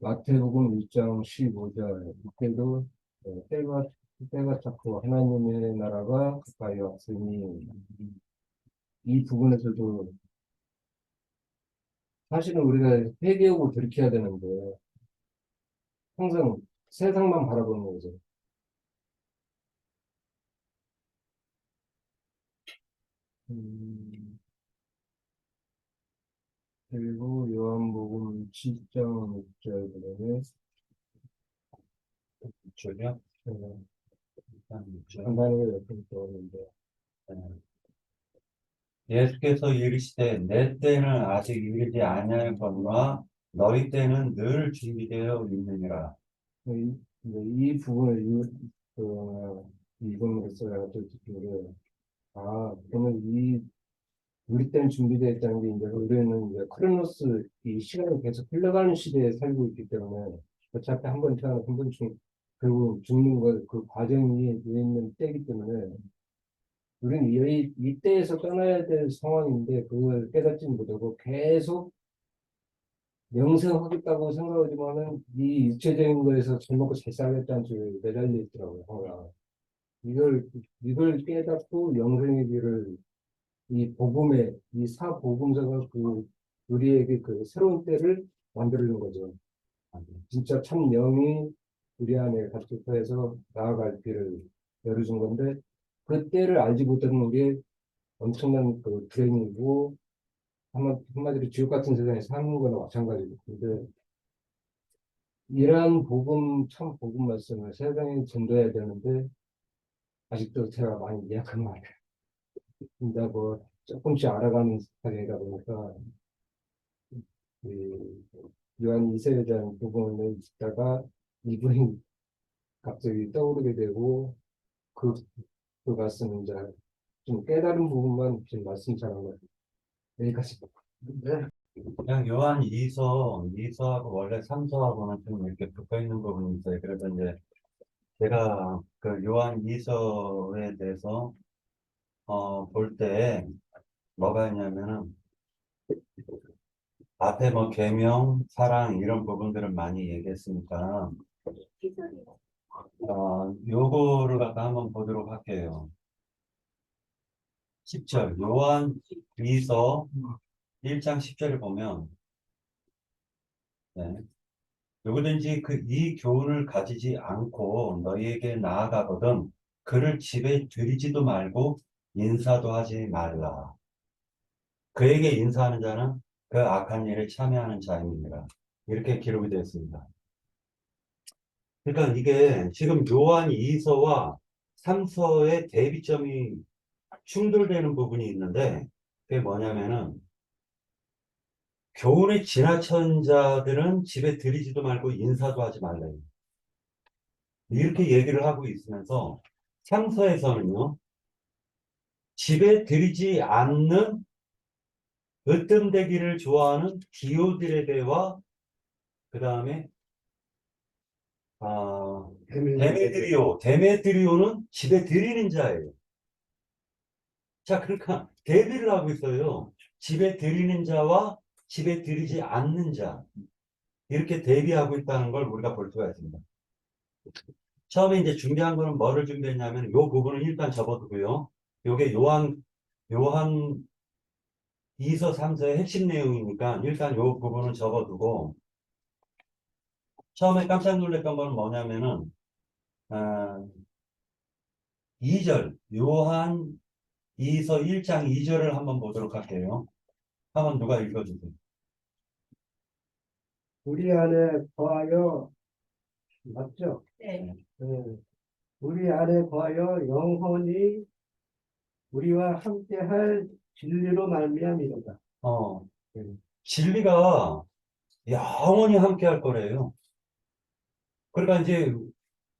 마태복음 1장 15절 이때도 때가 찼고 하나님의 나라가 가까이 왔으니 이 부분에서도 사실은 우리가 회개하고 돌이켜야 되는데 항상 세상만 바라보는 거죠. 음, 그리고 요한복음 7장 6절 보면은 주죠. 한반을 옆에 떠오는데 예수께서 이르시되 내 때는 아직 이르지 아니하였거니와 너희 때는 늘 준비되어 있느니라. 이 부분을 읽음으로써 또 듣기를 그러면 우리 때는 준비되어 있다는 게 이제 우리는 이제 크로노스 이 시간이 계속 흘러가는 시대에 살고 있기 때문에 어차피 한 번 태어나서 한 번 결국 죽는 것 그 과정이 있는 때이기 때문에 우리는 이 때에서 떠나야 될 상황인데 그걸 깨닫지 못하고 계속 영생하겠다고 생각하지만은 이 육체적인 거에서 잘 먹고 잘 살겠다는 쪽에 매달려 있더라고요. 항상. 이걸 깨닫고 영생의 길을 이 복음의 이 사복음서가 그 우리에게 그 새로운 때를 만들어준 거죠. 진짜 참 영이 우리 안에 가득해서 나아갈 길을 열어준 건데 그 때를 알지 못하는 우리의 엄청난 그 불행이고 한마디로 지옥 같은 세상에 사는 거나 마찬가지고 근데 이러한 참 복음 말씀을 세상에 전도해야 되는데 아직도 제가 많이 미약한 것 같아요. 근데 뭐 조금씩 알아가는 스타일이다 보니까 그 요한 2세에 대한 부분을 읽다가 이분이 갑자기 떠오르게 되고 그, 그 말씀은 이제 좀 깨달은 부분만 지금 말씀 잘한 것 같아요. 여기까지. 네. 그냥 요한 2서하고 원래 3서하고는 좀 이렇게 붙어 있는 부분이 있어요. 그래서 이제 제가 그 요한 2서에 대해서 볼 때 뭐가 있냐면은 앞에 뭐 계명, 사랑 이런 부분들을 많이 얘기했으니까 요거를 갖다 한번 보도록 할게요. 10절 요한 2서 1장 10절을 보면 네. 누구든지 이 교훈을 가지지 않고 너희에게 나아가거든 그를 집에 들이지도 말고 인사도 하지 말라. 그에게 인사하는 자는 그 악한 일에 참여하는 자입니다. 이렇게 기록이 되어 있습니다. 그러니까 이게 지금 요한 2서와 3서의 대비점이 충돌되는 부분이 있는데 그게 뭐냐면은 교훈에 지나친 자들은 집에 들이지도 말고 인사도 하지 말래요. 이렇게 얘기를 하고 있으면서 3서에서는요. 집에 들이지 않는 으뜸되기를 좋아하는 디오드레베와 그 다음에 데메드리오는 집에 들이는 자예요. 자, 그러니까 대비를 하고 있어요. 집에 들이는 자와 집에 들이지 않는 자. 이렇게 대비하고 있다는 걸 우리가 볼 수가 있습니다. 처음에 이제 준비한 거는 뭐를 준비했냐면, 요 부분은 일단 접어두고요. 요게 요한 2서 3서의 핵심 내용이니까 일단 요 부분은 접어두고, 처음에 깜짝 놀랐던 건 뭐냐면은, 2절, 요한 2서 1장 2절을 한번 보도록 할게요. 한번 누가 읽어주세요. 우리 안에 거하여, 맞죠? 네. 네. 우리 안에 거하여 영원히 우리와 함께할 진리로 말미암이로다. 진리가 영원히 함께 할 거래요. 그러니까 이제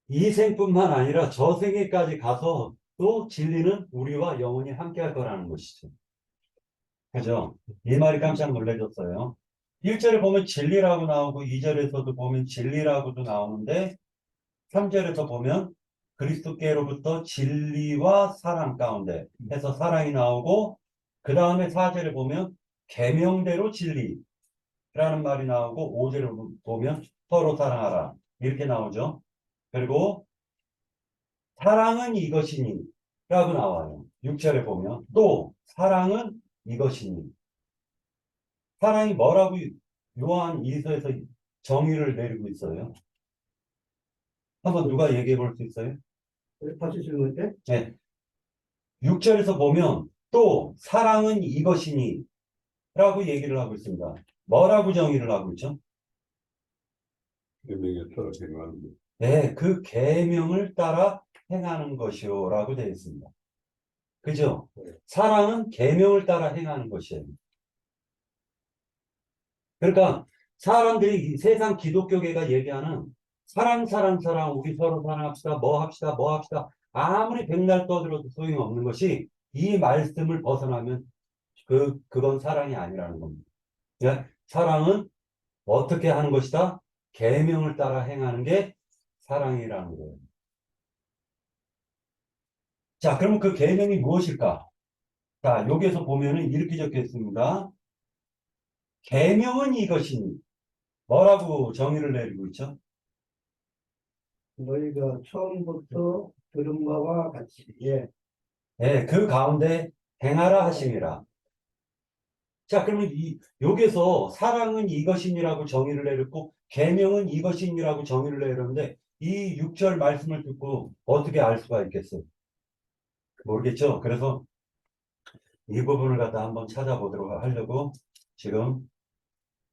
이 생뿐만 아니라 저 생에까지 가서 또 진리는 우리와 영원히 함께 할 거라는 것이죠. 그죠? 이 말이 깜짝 놀라졌어요. 1절에 보면 진리라고 나오고 2절에서도 보면 진리라고도 나오는데 3절에서 보면 그리스도께로부터 진리와 사랑 가운데 해서 사랑이 나오고 그 다음에 4절에 보면 계명대로 진리라는 말이 나오고 5절에 보면 서로 사랑하라 이렇게 나오죠. 그리고 사랑은 이것이니 라고 나와요. 6절에 보면 또 사랑은 이것이니 사랑이 뭐라고 요한 2서에서 정의를 내리고 있어요. 한번 누가 얘기해 볼 수 있어요? 다시 질문할게. 네. 6절에서 보면 또 사랑은 이것이니 라고 얘기를 하고 있습니다. 뭐라고 정의를 하고 있죠? 계명에 따라 행하는 것. 네, 그 계명을 따라 행하는 것이요 라고 되어 있습니다. 그죠? 사랑은 계명을 따라 행하는 것이에요. 그러니까 사람들이 이 세상 기독교계가 얘기하는 사랑 우리 서로 사랑합시다 뭐 합시다 아무리 백날 떠들어도 소용없는 것이 이 말씀을 벗어나면 그건 사랑이 아니라는 겁니다. 예? 사랑은 어떻게 하는 것이다? 계명을 따라 행하는 게 사랑이라는 거예요. 자, 그러면 그 계명이 무엇일까? 자, 여기에서 보면은 이렇게 적혀 있습니다. 계명은 이것이니 뭐라고 정의를 내리고 있죠? 너희가 처음부터 들은 바와 같이, 예. 네, 그 가운데 행하라 하심이라. 자, 그러면 여기서 사랑은 이것이니라고 정의를 내렸고 계명은 이것이니라고 정의를 내렸는데 이 6절 말씀을 듣고 어떻게 알 수가 있겠어요? 모르겠죠? 그래서 이 부분을 갖다 한번 찾아보도록 하려고 지금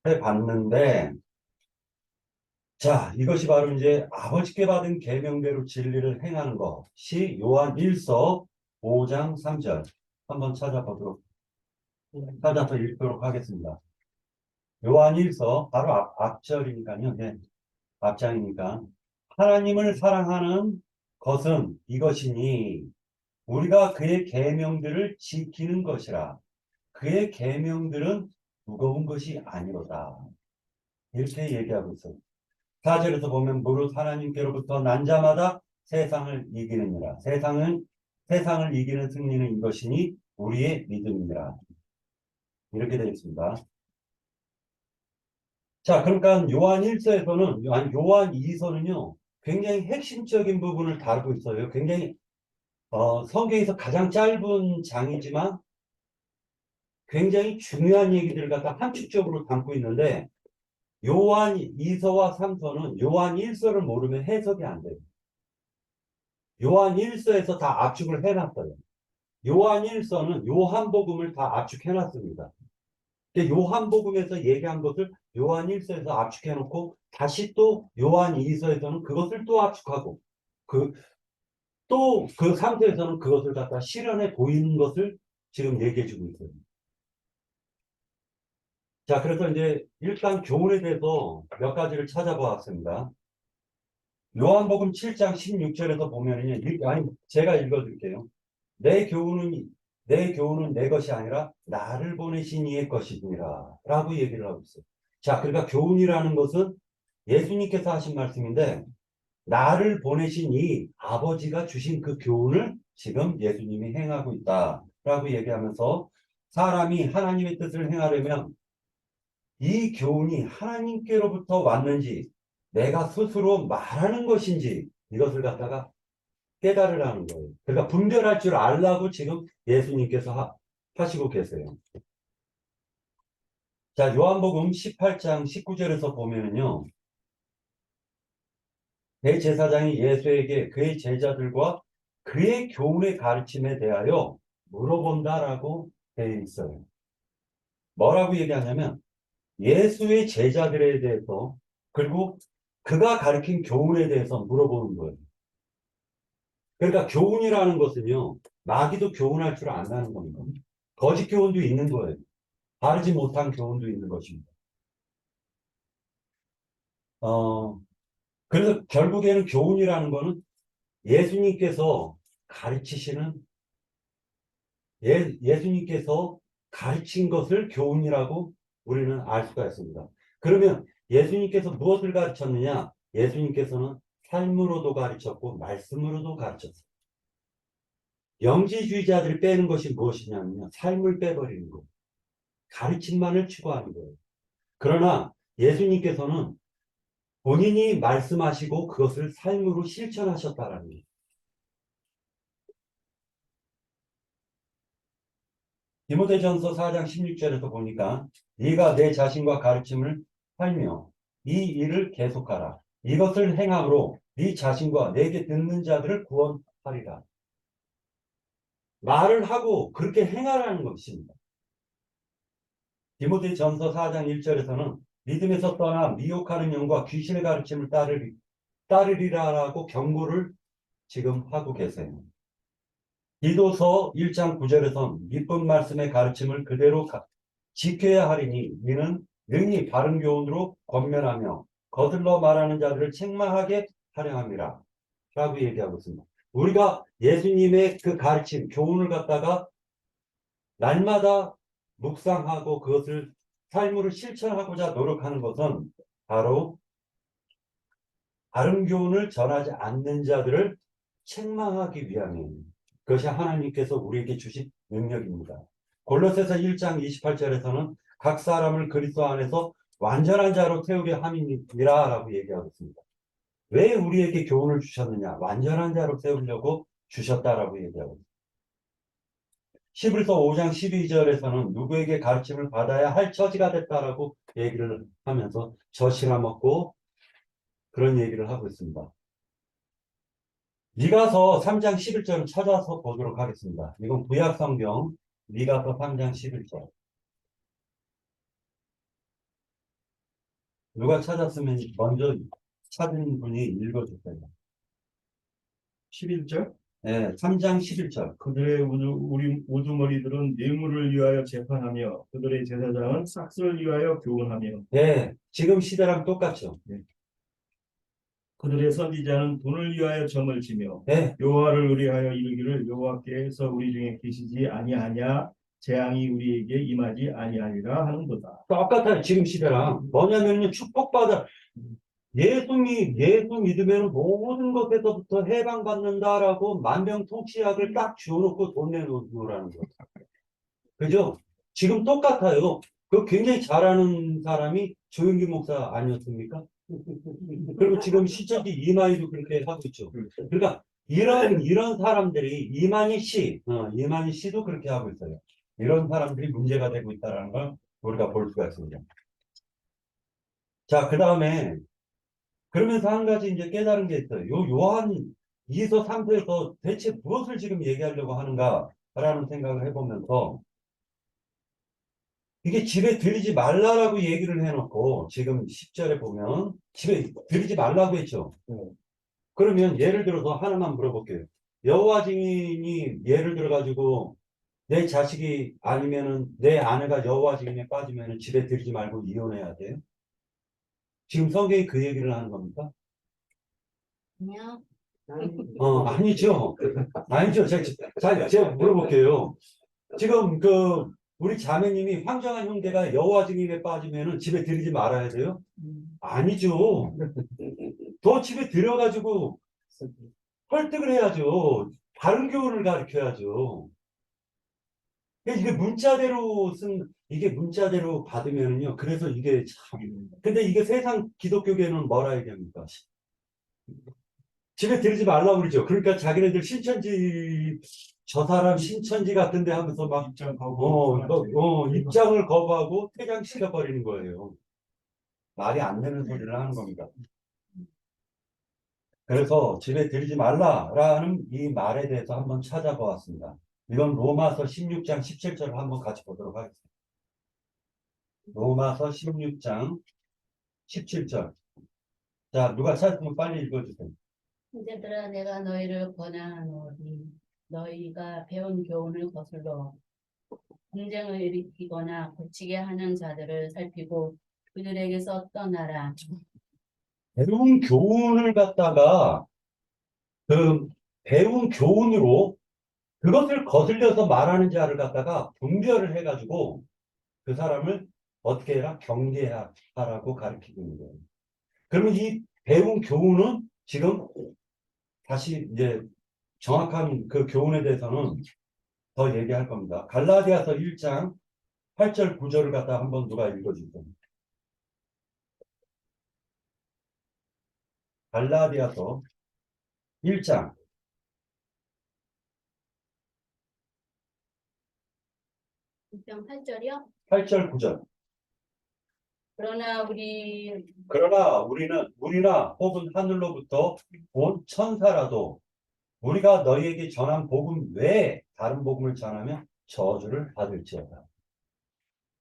해봤는데 자, 이것이 바로 이제 아버지께 받은 계명대로 진리를 행하는 것이 요한 1서 5장 3절 한번 찾아서 읽도록 하겠습니다. 요한 1서 바로 앞절이니까요. 네, 앞장이니까 하나님을 사랑하는 것은 이것이니 우리가 그의 계명들을 지키는 것이라. 그의 계명들은 무거운 것이 아니로다. 이렇게 얘기하고 있어요. 4절에서 보면 무릇 하나님께로부터 난 자마다 세상을 이기느니라. 세상을 이기는 승리는 이것이니 우리의 믿음이니라. 이렇게 되어 있습니다. 자, 그러니까 요한 1서에서는 요한 2서는요. 굉장히 핵심적인 부분을 다루고 있어요. 굉장히 성경에서 가장 짧은 장이지만 굉장히 중요한 얘기들을 갖다 함축적으로 담고 있는데 요한 2서와 3서는 요한 1서를 모르면 해석이 안 돼요. 요한 1서에서 다 압축을 해놨어요. 요한 1서는 요한복음을 다 압축해놨습니다. 요한복음에서 얘기한 것을 요한 1서에서 압축해놓고 다시 또 요한 2서에서는 그것을 또 압축하고 또 그 상태에서는 그것을 갖다 실현해 보이는 것을 지금 얘기해주고 있어요. 자, 그래서 이제 일단 교훈에 대해서 몇 가지를 찾아보았습니다. 요한복음 7장 16절에서 보면은요, 제가 읽어드릴게요. 내 교훈은 내 것이 아니라 나를 보내신 이의 것이니라 라고 얘기를 하고 있어요. 자, 그러니까 교훈이라는 것은 예수님께서 하신 말씀인데 나를 보내신 이 아버지가 주신 그 교훈을 지금 예수님이 행하고 있다 라고 얘기하면서 사람이 하나님의 뜻을 행하려면 이 교훈이 하나님께로부터 왔는지 내가 스스로 말하는 것인지 이것을 갖다가 깨달으라는 거예요. 그러니까 분별할 줄 알라고 지금 예수님께서 하시고 계세요. 자, 요한복음 18장 19절에서 보면은요. 대제사장이 예수에게 그의 제자들과 그의 교훈의 가르침에 대하여 물어본다라고 되어 있어요. 뭐라고 얘기하냐면 예수의 제자들에 대해서 그리고 그가 가르친 교훈에 대해서 물어보는 거예요. 그러니까 교훈이라는 것은요, 마귀도 교훈할 줄 안다는 겁니다. 거짓 교훈도 있는 거예요. 바르지 못한 교훈도 있는 것입니다. 그래서 결국에는 교훈이라는 거는 예수님께서 가르치시는, 예수님께서 가르친 것을 교훈이라고 우리는 알 수가 있습니다. 그러면 예수님께서 무엇을 가르쳤느냐? 예수님께서는 삶으로도 가르쳤고 말씀으로도 가르쳤어요. 영지주의자들이 빼는 것이 무엇이냐면요, 삶을 빼버리는 거예요. 가르침만을 추구하는 거예요. 그러나 예수님께서는 본인이 말씀하시고 그것을 삶으로 실천하셨다라는 거예요. 디모데전서 4장 16절에서 보니까 네가 내 자신과 가르침을 살며 이 일을 계속하라. 이것을 행함으로 네 자신과 내게 듣는 자들을 구원하리라. 말을 하고 그렇게 행하라는 것입니다. 디모데전서 4장 1절에서는 믿음에서 떠나 미혹하는 영과 귀신의 가르침을 따르리라라고 경고를 지금 하고 계세요. 디도서 1장 9절에선 이쁜 말씀의 가르침을 그대로 지켜야 하리니 이는 능히 바른 교훈으로 권면하며 거들러 말하는 자들을 책망하게 하려 함이라 라고 얘기하고 있습니다. 우리가 예수님의 그 가르침, 교훈을 갖다가 날마다 묵상하고 그것을 삶으로 실천하고자 노력하는 것은 바로 바른 교훈을 전하지 않는 자들을 책망하기 위함입니다. 그것이 하나님께서 우리에게 주신 능력입니다. 골로새서 1장 28절에서는 각 사람을 그리스도 안에서 완전한 자로 세우게 함이니라 라고 얘기하고 있습니다. 왜 우리에게 교훈을 주셨느냐? 완전한 자로 세우려고 주셨다라고 얘기하고 있습니다. 히브리서 5장 12절에서는 누구에게 가르침을 받아야 할 처지가 됐다라고 얘기를 하면서 젖이나 먹고 그런 얘기를 하고 있습니다. 미가서 3장 11절을 찾아서 보도록 하겠습니다. 이건 구약성경 미가서 3장 11절. 누가 찾았으면 먼저 찾은 분이 읽어주세요. 11절. 네, 3장 11절. 그들의 우리 우두머리들은 뇌물을 위하여 재판하며 그들의 제사장은 삭슬을 위하여 교훈하며 네, 지금 시대랑 똑같죠. 그들의 선지자는 돈을 위하여 점을 치며 네, 여호와를 의뢰하여 이르기를 여호와께서 우리 중에 계시지 아니하냐 재앙이 우리에게 임하지 아니하리라 하는도다. 똑같아요. 지금 시대랑. 뭐냐면요, 축복받아. 예수 믿으면 모든 것에서부터 해방받는다라고 만병통치약을 딱 지어놓고 돈 내놓으라는 거. 그죠? 지금 똑같아요. 그 굉장히 잘하는 사람이 조영기 목사 아니었습니까? 그리고 지금 시적이 이만희도 그렇게 하고 있죠. 그러니까 이런 사람들이 이만희 씨도 그렇게 하고 있어요. 이런 사람들이 문제가 되고 있다는 걸 우리가 볼 수가 있습니다. 자, 그 다음에 그러면서 한 가지 이제 깨달은 게 있어요. 요한 2서 3서에서 대체 무엇을 지금 얘기하려고 하는가라는 생각을 해보면서 이게 집에 들이지 말라라고 얘기를 해놓고 지금 10절에 보면 집에 들이지 말라고 했죠. 그러면 예를 들어서 하나만 물어볼게요. 여호와 증인이 예를 들어가지고 내 자식이 아니면은 내 아내가 여호와 증인에 빠지면은 집에 들이지 말고 이혼해야 돼요? 지금 성경이 그 얘기를 하는 겁니까? 아니요. 아니죠. 아니죠. 제가 물어볼게요. 지금 우리 자매님이 황정한 형제가 여호와 증인에 빠지면은 집에 들이지 말아야 돼요? 아니죠. 더 집에 들여가지고 설득을 해야죠. 바른 교훈을 가르쳐야죠. 이게 문자대로 받으면요. 그래서 이게 참. 근데 이게 세상 기독교계는 뭐라 얘기합니까? 집에 들이지 말라고 그러죠. 그러니까 자기네들 저 사람 신천지 같은데 하면서 막, 입장을 거부하고 퇴장시켜버리는 거예요. 말이 안 되는 소리를 하는 겁니다. 그래서 집에 들이지 말라라는 이 말에 대해서 한번 찾아보았습니다. 이건 로마서 16장 17절을 한번 같이 보도록 하겠습니다. 로마서 16장 17절. 자, 누가 찾으면 빨리 읽어주세요. 형제들아 내가 너희를 권하노니 너희가 배운 교훈을 거슬러 분쟁을 일으키거나 고치게 하는 자들을 살피고 그들에게서 떠나라. 배운 교훈을 갖다가 그 배운 교훈으로 그것을 거슬려서 말하는 자를 갖다가 분별을 해가지고 그 사람을 어떻게 해라? 경계하라고 가르치고 있는 거예요. 그러면 이 배운 교훈은 지금 다시 이제 정확한 그 교훈에 대해서는 더 얘기할 겁니다. 갈라디아서 1장 8절 9절을 갖다 한번 누가 읽어주세요. 갈라디아서 1장 1장 8절이요? 8절 9절. 그러나 우리나 혹은 하늘로부터 온 천사라도 우리가 너희에게 전한 복음 외에 다른 복음을 전하면 저주를 받을지어다.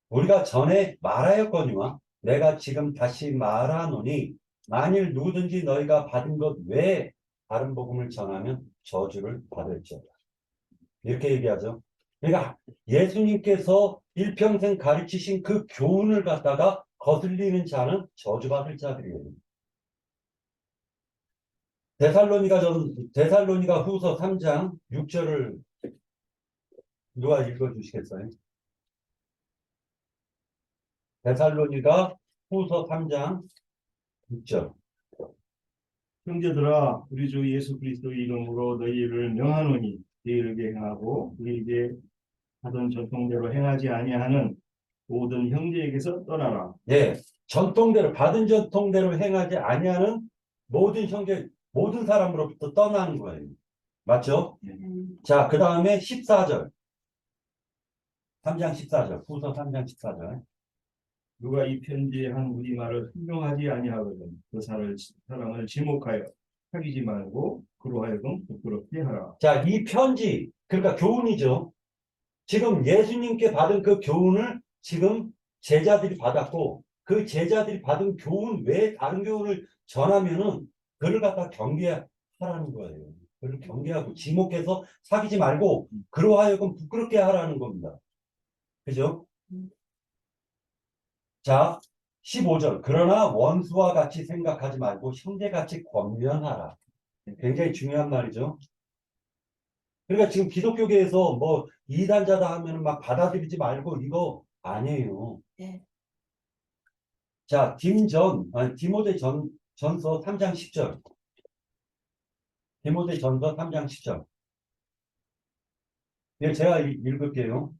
우리가 전에 말하였거니와 내가 지금 다시 말하노니 만일 누구든지 너희가 받은 것 외에 다른 복음을 전하면 저주를 받을지어다. 이렇게 얘기하죠. 그러니까 예수님께서 일평생 가르치신 그 교훈을 갖다가 거슬리는 자는 저주받을 자들이에요. 데살로니가 후서 3장 6절을 누가 읽어주시겠어요? 데살로니가 후서 3장 6절. 형제들아 우리 주 예수 그리스도의 이름으로 너희를 명하노니 너희에게 행하고 우리에게 하던 전통대로 행하지 아니하는 모든 형제에게서 떠나라. 예, 받은 전통대로 행하지 아니하는 모든 형제, 모든 사람으로부터 떠나는 거예요. 맞죠? 자, 그 다음에 14절. 3장 14절. 후서 3장 14절. 누가 이 편지에 한 우리 말을 순종하지 아니하거든 그 사람을 지목하여 사귀지 말고 그로 하여금 부끄럽게 하라. 자, 이 편지, 그러니까 교훈이죠. 지금 예수님께 받은 그 교훈을 지금 제자들이 받았고 그 제자들이 받은 교훈 외에 다른 교훈을 전하면은 그를 갖다 경계하라는 거예요. 그를 경계하고 지목해서 사귀지 말고 그로 하여금 부끄럽게 하라는 겁니다. 그죠? 자, 15절. 그러나 원수와 같이 생각하지 말고 형제같이 권면하라. 굉장히 중요한 말이죠. 그러니까 지금 기독교계에서 뭐 이단자다 하면 막 받아들이지 말고 이거 아니에요. 네. 자, 디모데 전서 3장 10절. 디모데 전서 3장 10절. 예, 제가 읽을게요.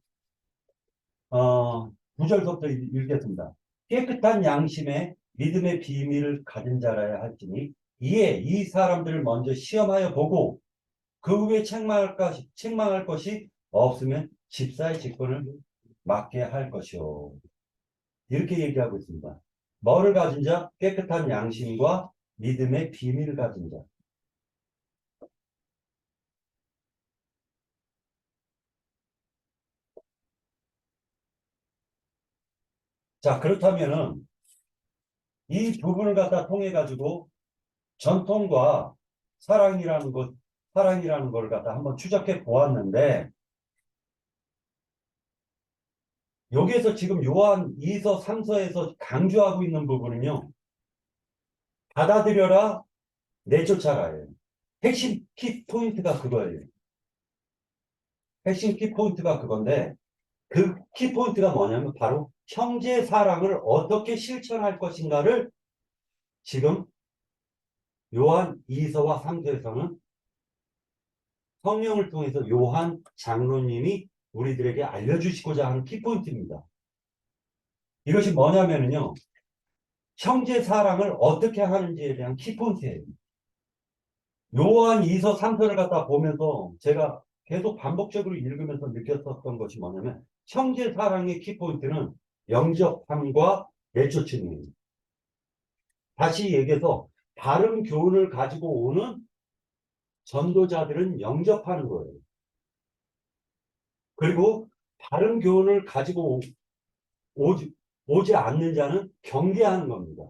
9절부터 읽겠습니다. 깨끗한 양심에 믿음의 비밀을 가진 자라야 할지니 이에 이 사람들을 먼저 시험하여 보고 그 후에 책망할 것이 없으면 집사의 직분을 맡게 할 것이요. 이렇게 얘기하고 있습니다. 뭐를 가진 자? 깨끗한 양심과 믿음의 비밀을 가진 자. 자, 그렇다면은 이 부분을 갖다 통해 가지고 전통과 사랑이라는 걸 갖다 한번 추적해 보았는데 여기에서 지금 요한 2서 3서에서 강조하고 있는 부분은요. 받아들여라, 내쫓아라예요. 핵심 키포인트가 그거예요. 핵심 키포인트가 그건데 그 키포인트가 뭐냐면 바로 형제 사랑을 어떻게 실천할 것인가를 지금 요한 2서와 3서에서는 성령을 통해서 요한 장로님이 우리들에게 알려주시고자 하는 키포인트입니다. 이것이 뭐냐면요. 형제 사랑을 어떻게 하는지에 대한 키포인트예요. 요한 2서 3서를 갖다 보면서 제가 계속 반복적으로 읽으면서 느꼈었던 것이 뭐냐면 형제 사랑의 키포인트는 영접함과 내쫓음이에요. 다시 얘기해서 다른 교훈을 가지고 오는 전도자들은 영접하는 거예요. 그리고 다른 교훈을 가지고 오지 않는 자는 경계하는 겁니다.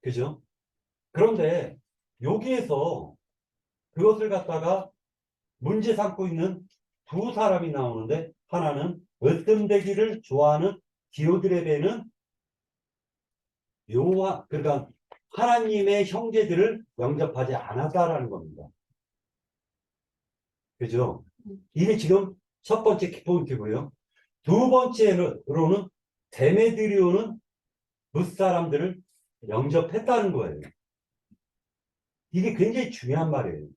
그죠? 그런데 여기에서 그것을 갖다가 문제 삼고 있는 두 사람이 나오는데, 하나는 으뜸되기를 좋아하는 디오드레베는 그러니까 하나님의 형제들을 영접하지 않았다라는 겁니다. 그죠? 이게 지금 첫 번째 키포인트고요. 두 번째로는 데메드리오는 뭇사람들을 영접했다는 거예요. 이게 굉장히 중요한 말이에요.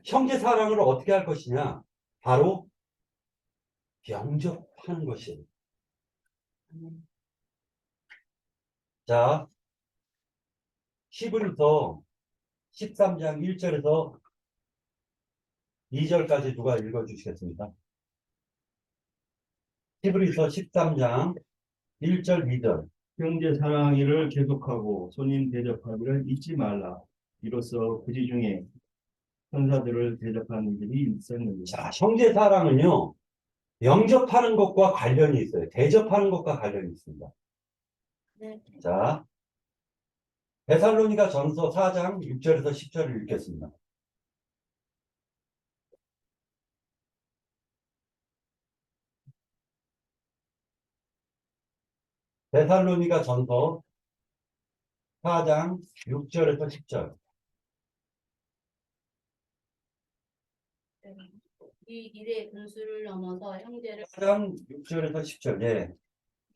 형제 사랑을 어떻게 할 것이냐? 바로 영접하는 것이에요. 자, 히브리서 13장 1절에서 2절까지 누가 읽어주시겠습니까? 히브리서 13장 1절 2절. 형제 사랑이를 계속하고 손님 대접하기를 잊지 말라. 이로써 그지 중에 천사들을 대접하는 일이 있었는데. 자, 형제 사랑은요, 영접하는 것과 관련이 있어요. 대접하는 것과 관련이 있습니다. 네. 자, 데살로니가 전서 4장 6절에서 10절을 읽겠습니다. 데살로니가 전서 4장 6절에서 10절. 이 일의 분수를 넘어서 형제를 4장 6절에서 10절. 예.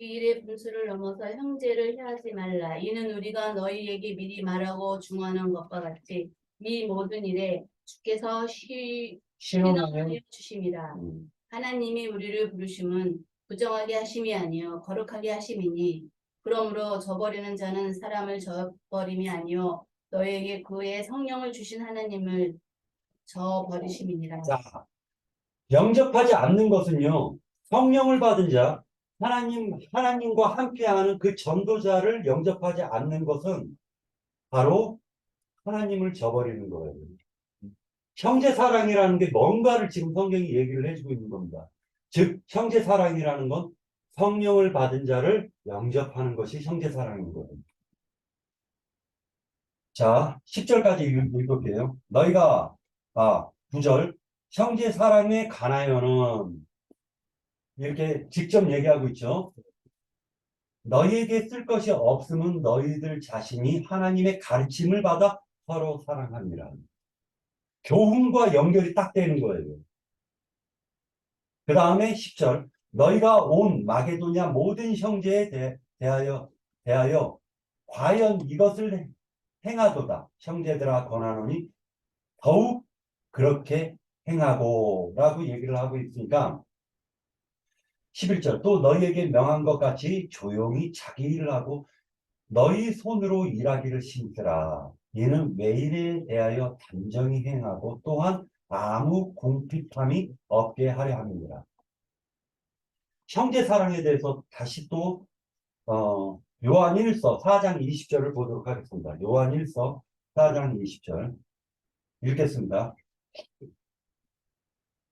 이 일의 분수를 넘어서 형제를 해하지 말라. 이는 우리가 너희에게 미리 말하고 중하는 것과 같이 이 모든 일에 주께서 신원하여 신원하여 주심이라. 하나님이 우리를 부르심은 부정하게 하심이 아니요 거룩하게 하심이니 그러므로 저버리는 자는 사람을 저버림이 아니요 너희에게 그의 성령을 주신 하나님을 저버리심이니라. 자, 영접하지 않는 것은요, 성령을 받은 자, 하나님과 함께하는 그 전도자를 영접하지 않는 것은 바로 하나님을 저버리는 거예요. 형제 사랑이라는 게 뭔가를 지금 성경이 얘기를 해주고 있는 겁니다. 즉, 형제 사랑이라는 건 성령을 받은 자를 영접하는 것이 형제 사랑인 거예요. 자, 10절까지 읽을게요. 너희가, 9절, 형제 사랑에 관하여는 이렇게 직접 얘기하고 있죠. 너희에게 쓸 것이 없으면 너희들 자신이 하나님의 가르침을 받아 서로 사랑합니다. 교훈과 연결이 딱 되는 거예요. 그 다음에 10절, 너희가 온 마게도냐 모든 형제에 대하여 과연 이것을 행하도다. 형제들아 권하노니 더욱 그렇게 행하고 라고 얘기를 하고 있으니까 11절, 또 너희에게 명한 것 같이 조용히 자기 일을 하고 너희 손으로 일하기를 힘쓰라. 이는 매일에 대하여 단정히 행하고 또한 아무 궁핍함이 없게 하려 함이니라. 형제 사랑에 대해서 다시 또 요한일서 4장 20절을 보도록 하겠습니다. 요한일서 4장 20절 읽겠습니다.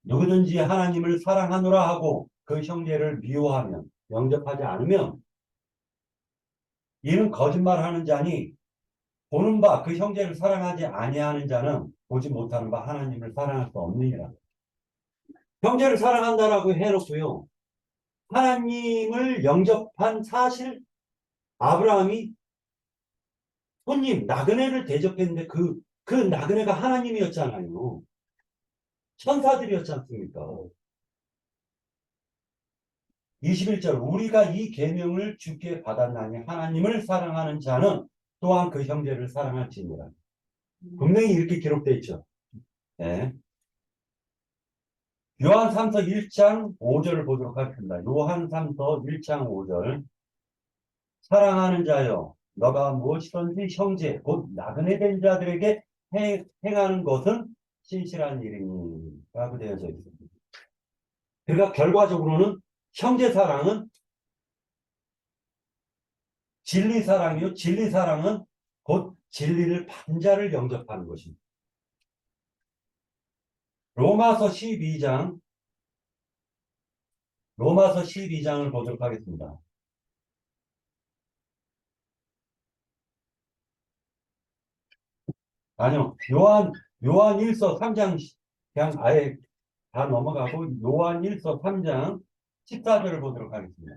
누구든지 하나님을 사랑하노라 하고 그 형제를 미워하면, 영접하지 않으면 이는 거짓말하는 자니 보는 바 그 형제를 사랑하지 아니하는 자는 보지 못하는 바 하나님을 사랑할 수 없느니라. 형제를 사랑한다라고 해놓고요, 하나님을 영접한 사실, 아브라함이 손님 나그네를 대접했는데 그 나그네가 하나님이었잖아요. 천사들이었지 않습니까? 21절, 우리가 이 계명을 주께 받았나니 하나님을 사랑하는 자는 또한 그 형제를 사랑할지니라. 분명히 이렇게 기록되어 있죠. 네. 요한 3서 1장 5절을 보도록 하겠습니다. 요한 3서 1장 5절. 사랑하는 자여, 너가 무엇이든지 형제, 곧 나그네 된 자들에게 행하는 것은 신실한 일이니 라고 되어져 있습니다. 그러니까 결과적으로는 형제 사랑은 진리 사랑이요. 진리 사랑은 곧 진리를 받은 자를 영접하는 것입니다. 로마서 12장을 보도록 하겠습니다. 아니요. 요한 1서 3장 그냥 아예 다 넘어가고 요한 1서 3장 14절을 보도록 하겠습니다.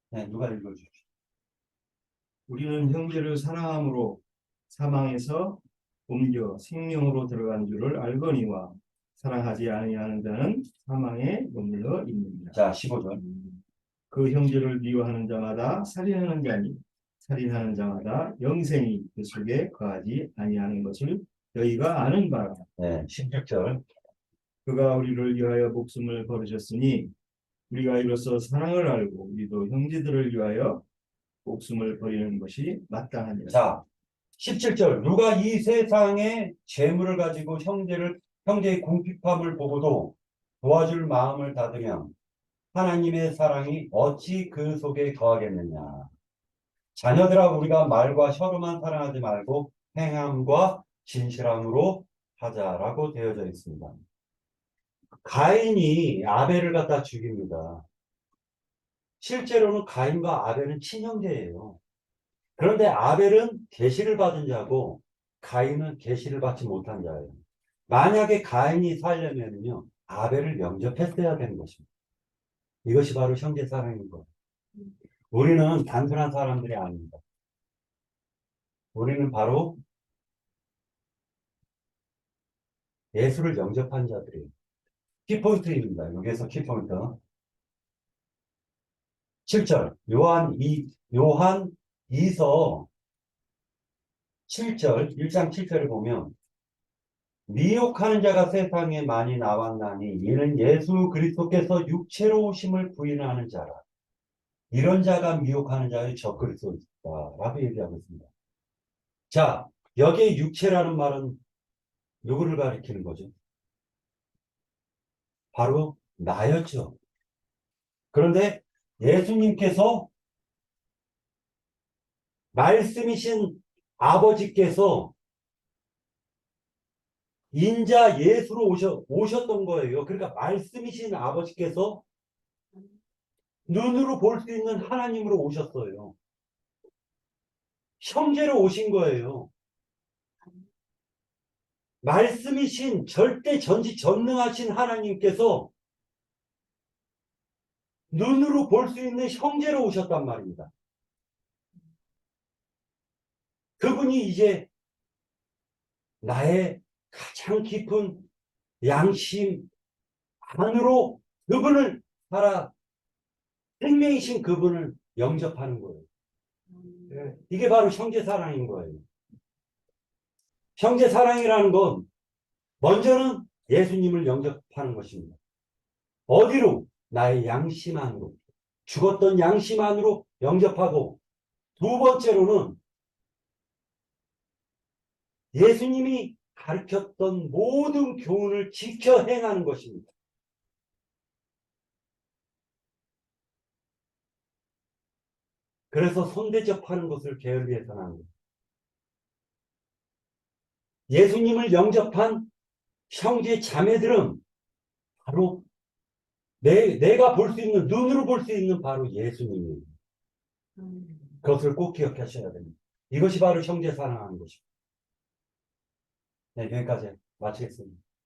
네, 누가 읽어주십시오. 우리는 형제를 사랑함으로 사망에서 옮겨 생명으로 들어간 줄을 알거니와 사랑하지 아니하는 자는 사망에 머물러 있느니라. 자, 15절. 그 형제를 미워하는 자마다 살인하는 자니 살인하는 자마다 영생이 그 속에 거하지 아니하는 것을 너희가 아는 바라. 네, 16절. 그가 우리를 위하여 목숨을 버리셨으니 우리가 이로써 사랑을 알고 우리도 형제들을 위하여 목숨을 버리는 것이 마땅하니라. 자, 17절. 누가 이 세상의 재물을 가지고 형제의 궁핍함을 보고도 도와줄 마음을 닫으면 하나님의 사랑이 어찌 그 속에 거하겠느냐. 자녀들아, 우리가 말과 혀로만 사랑하지 말고 행함과 진실함으로 하자라고 되어져 있습니다. 가인이 아벨을 갖다 죽입니다. 실제로는 가인과 아벨은 친형제예요. 그런데 아벨은 계시를 받은 자고 가인은 계시를 받지 못한 자예요. 만약에 가인이 살려면요, 아벨을 영접했어야 되는 것입니다. 이것이 바로 형제 사랑인 거예요. 우리는 단순한 사람들이 아닙니다. 우리는 바로 예수를 영접한 자들이에요. 키포인트입니다. 여기에서 키포인트. 7절. 요한 2서 7절, 1장 7절을 보면 미혹하는 자가 세상에 많이 나왔나니 이는 예수 그리스도께서 육체로 오심을 부인하는 자라. 이런 자가 미혹하는 자의 적그리스도이다라고 얘기하고 있습니다. 자, 여기에 육체라는 말은 누구를 가리키는 거죠? 바로 나였죠. 그런데 예수님께서 말씀이신 아버지께서 인자 예수로 오셨던 거예요. 그러니까 말씀이신 아버지께서 눈으로 볼 수 있는 하나님으로 오셨어요. 형제로 오신 거예요. 말씀이신 절대 전지전능하신 하나님께서 눈으로 볼 수 있는 형제로 오셨단 말입니다. 그분이 이제 나의 가장 깊은 양심 안으로 그분을 생명이신 그분을 영접하는 거예요. 이게 바로 형제 사랑인 거예요. 형제 사랑이라는 건 먼저는 예수님을 영접하는 것입니다. 어디로? 나의 양심 안으로. 죽었던 양심 안으로 영접하고, 두 번째로는 예수님이 가르쳤던 모든 교훈을 지켜 행하는 것입니다. 그래서 손대접하는 것을 게을리해서는 안 돼요. 예수님을 영접한 형제 자매들은 바로 내가 볼 수 있는, 눈으로 볼 수 있는 바로 예수님이에요. 그것을 꼭 기억하셔야 됩니다. 이것이 바로 형제 사랑하는 것입니다. 네, 여기까지 마치겠습니다.